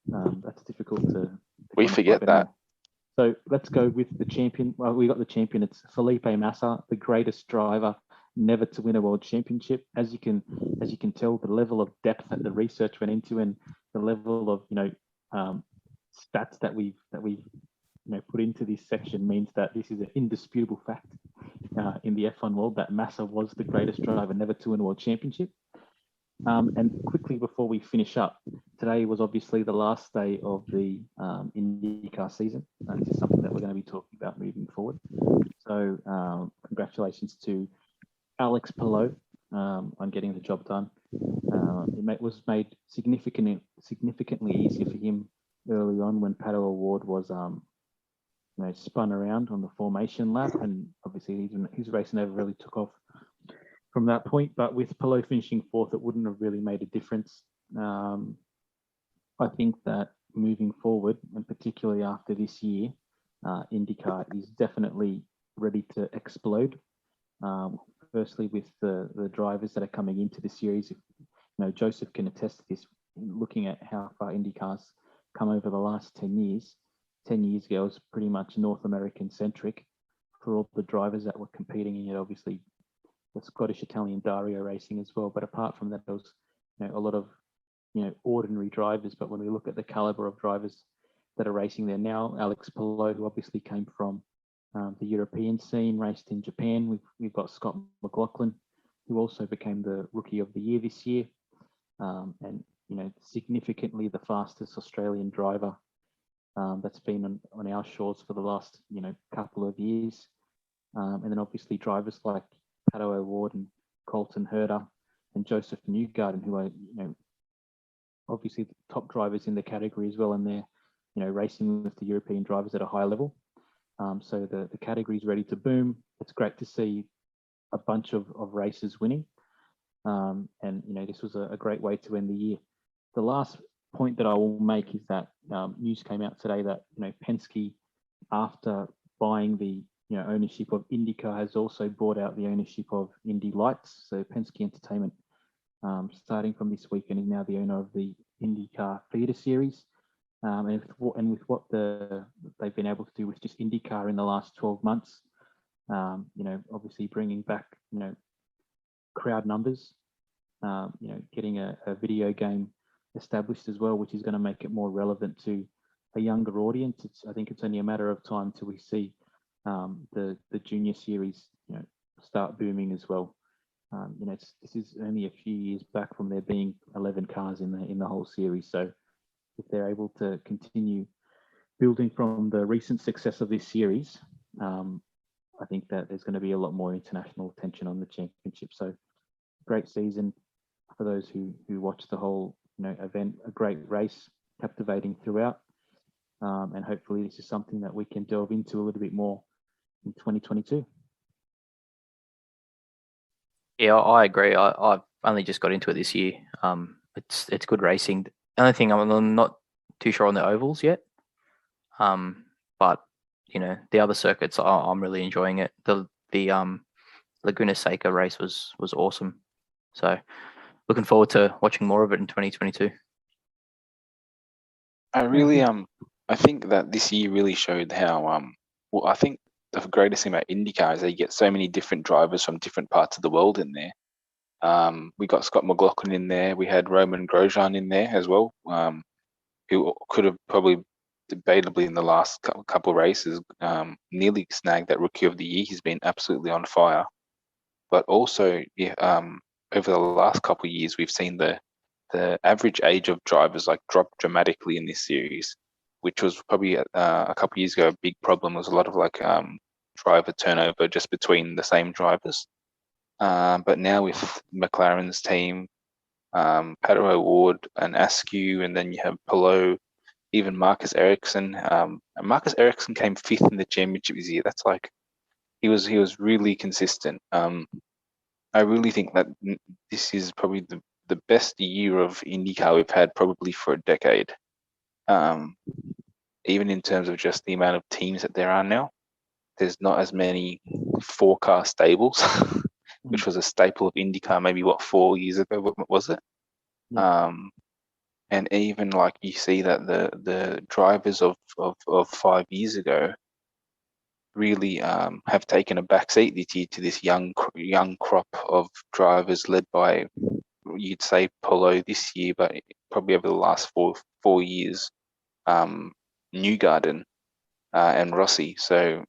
that's difficult to we forget that. So let's go with the champion. Well, we got the champion. It's Felipe Massa, the greatest driver never to win a world championship. As you can tell, the level of depth that the research went into, and the level of stats that we've put into this section means that this is an indisputable fact in the F1 world that Massa was the greatest driver never to win a world championship. And quickly before we finish up, today was obviously the last day of the IndyCar season. This is something that we're going to be talking about moving forward. So congratulations to Alex Palou on getting the job done. It was made significantly easier for him early on when Pato O'Ward was spun around on the formation lap, and obviously his race never really took off from that point. But with Palou finishing 4th, it wouldn't have really made a difference. I think that moving forward, and particularly after this year, IndyCar is definitely ready to explode. Firstly, with the drivers that are coming into the series, Joseph can attest to this. Looking at how far IndyCar's come over the last 10 years. 10 years ago, it was pretty much North American centric for all the drivers that were competing in it. Obviously, the Scottish Italian Dario racing as well. But apart from that, there was a lot of ordinary drivers. But when we look at the caliber of drivers that are racing there now, Alex Palou, who obviously came from the European scene, raced in Japan. We've got Scott McLaughlin, who also became the Rookie of the Year this year, and significantly the fastest Australian driver that's been on our shores for the last couple of years, and then obviously drivers like Pato O'Ward and Colton Herter and Joseph Newgarden, who are obviously the top drivers in the category as well, and they're racing with the European drivers at a high level. So the category is ready to boom. It's great to see a bunch of races winning, and this was a great way to end the year. The last point that I will make is that news came out today that Penske, after buying the ownership of IndyCar, has also bought out the ownership of Indy Lights. So Penske Entertainment, starting from this weekend, is now the owner of the IndyCar feeder series. And with what they've been able to do with just IndyCar in the last 12 months, obviously bringing back crowd numbers, getting a video game established as well, which is going to make it more relevant to a younger audience. I think it's only a matter of time till we see the junior series, start booming as well. This is only a few years back from there being 11 cars in the whole series. So if they're able to continue building from the recent success of this series, I think that there's going to be a lot more international attention on the championship. So great season for those who watch the whole event. A great race, captivating throughout, and hopefully this is something that we can delve into a little bit more in 2022. Yeah, I agree. I've only just got into it this year. It's good racing. The only thing I'm not too sure on the ovals yet. But the other circuits, I'm really enjoying it. The Laguna Seca race was awesome. So looking forward to watching more of it in 2022. I think that this year really showed how well, I think the greatest thing about IndyCar is that you get so many different drivers from different parts of the world in there. We got Scott McLaughlin in there. We had Roman Grosjean in there as well, who could have probably debatably in the last couple of races nearly snagged that Rookie of the Year. He's been absolutely on fire. But also, over the last couple of years, we've seen the average age of drivers drop dramatically in this series, which was probably a couple of years ago a big problem. There was a lot of driver turnover just between the same drivers. But now with McLaren's team, Pato O'Ward and Askew, and then you have Palou, even Marcus Ericsson. Marcus Ericsson came 5th in the championship this year. That's he was really consistent. I really think that this is probably the best year of IndyCar we've had probably for a decade. Even in terms of just the amount of teams that there are now, there's not as many 4-car stables, which was a staple of IndyCar maybe 4 years ago. What was it? Yeah. And even you see that the drivers of 5 years ago really have taken a backseat this year to this young crop of drivers led by, you'd say, Polo this year, but probably over the last four years, Newgarden and Rossi. So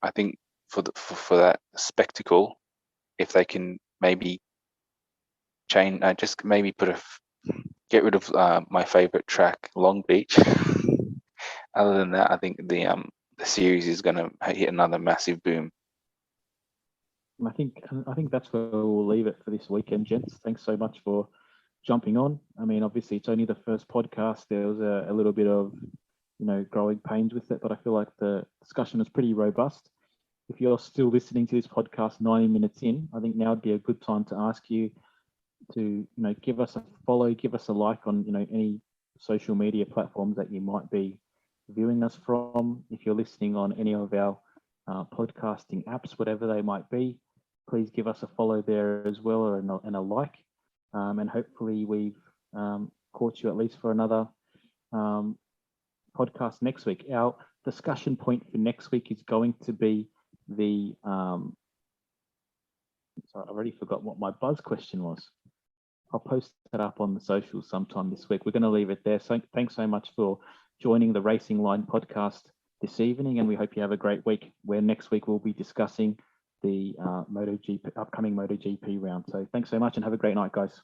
I think for that spectacle, if they can maybe change, just maybe get rid of my favorite track, Long Beach. Other than that, I think the series is going to hit another massive boom. I think that's where we'll leave it for this weekend, gents. Thanks so much for jumping on. I mean, obviously it's only the first podcast. There was a little bit of growing pains with it, but I feel like the discussion is pretty robust. If you're still listening to this podcast 90 minutes in, I think now would be a good time to ask you to give us a follow, give us a like on any social media platforms that you might be viewing us from. If you're listening on any of our podcasting apps, whatever they might be, please give us a follow there as well, and a like. And hopefully we've caught you at least for another podcast next week. Our discussion point for next week is going to be the sorry, I already forgot what my buzz question was. I'll post that up on the socials sometime this week. We're going to leave it there. So thanks so much for joining the Racing Line podcast this evening, and we hope you have a great week, where next week we'll be discussing the upcoming MotoGP round. So thanks so much and have a great night, guys.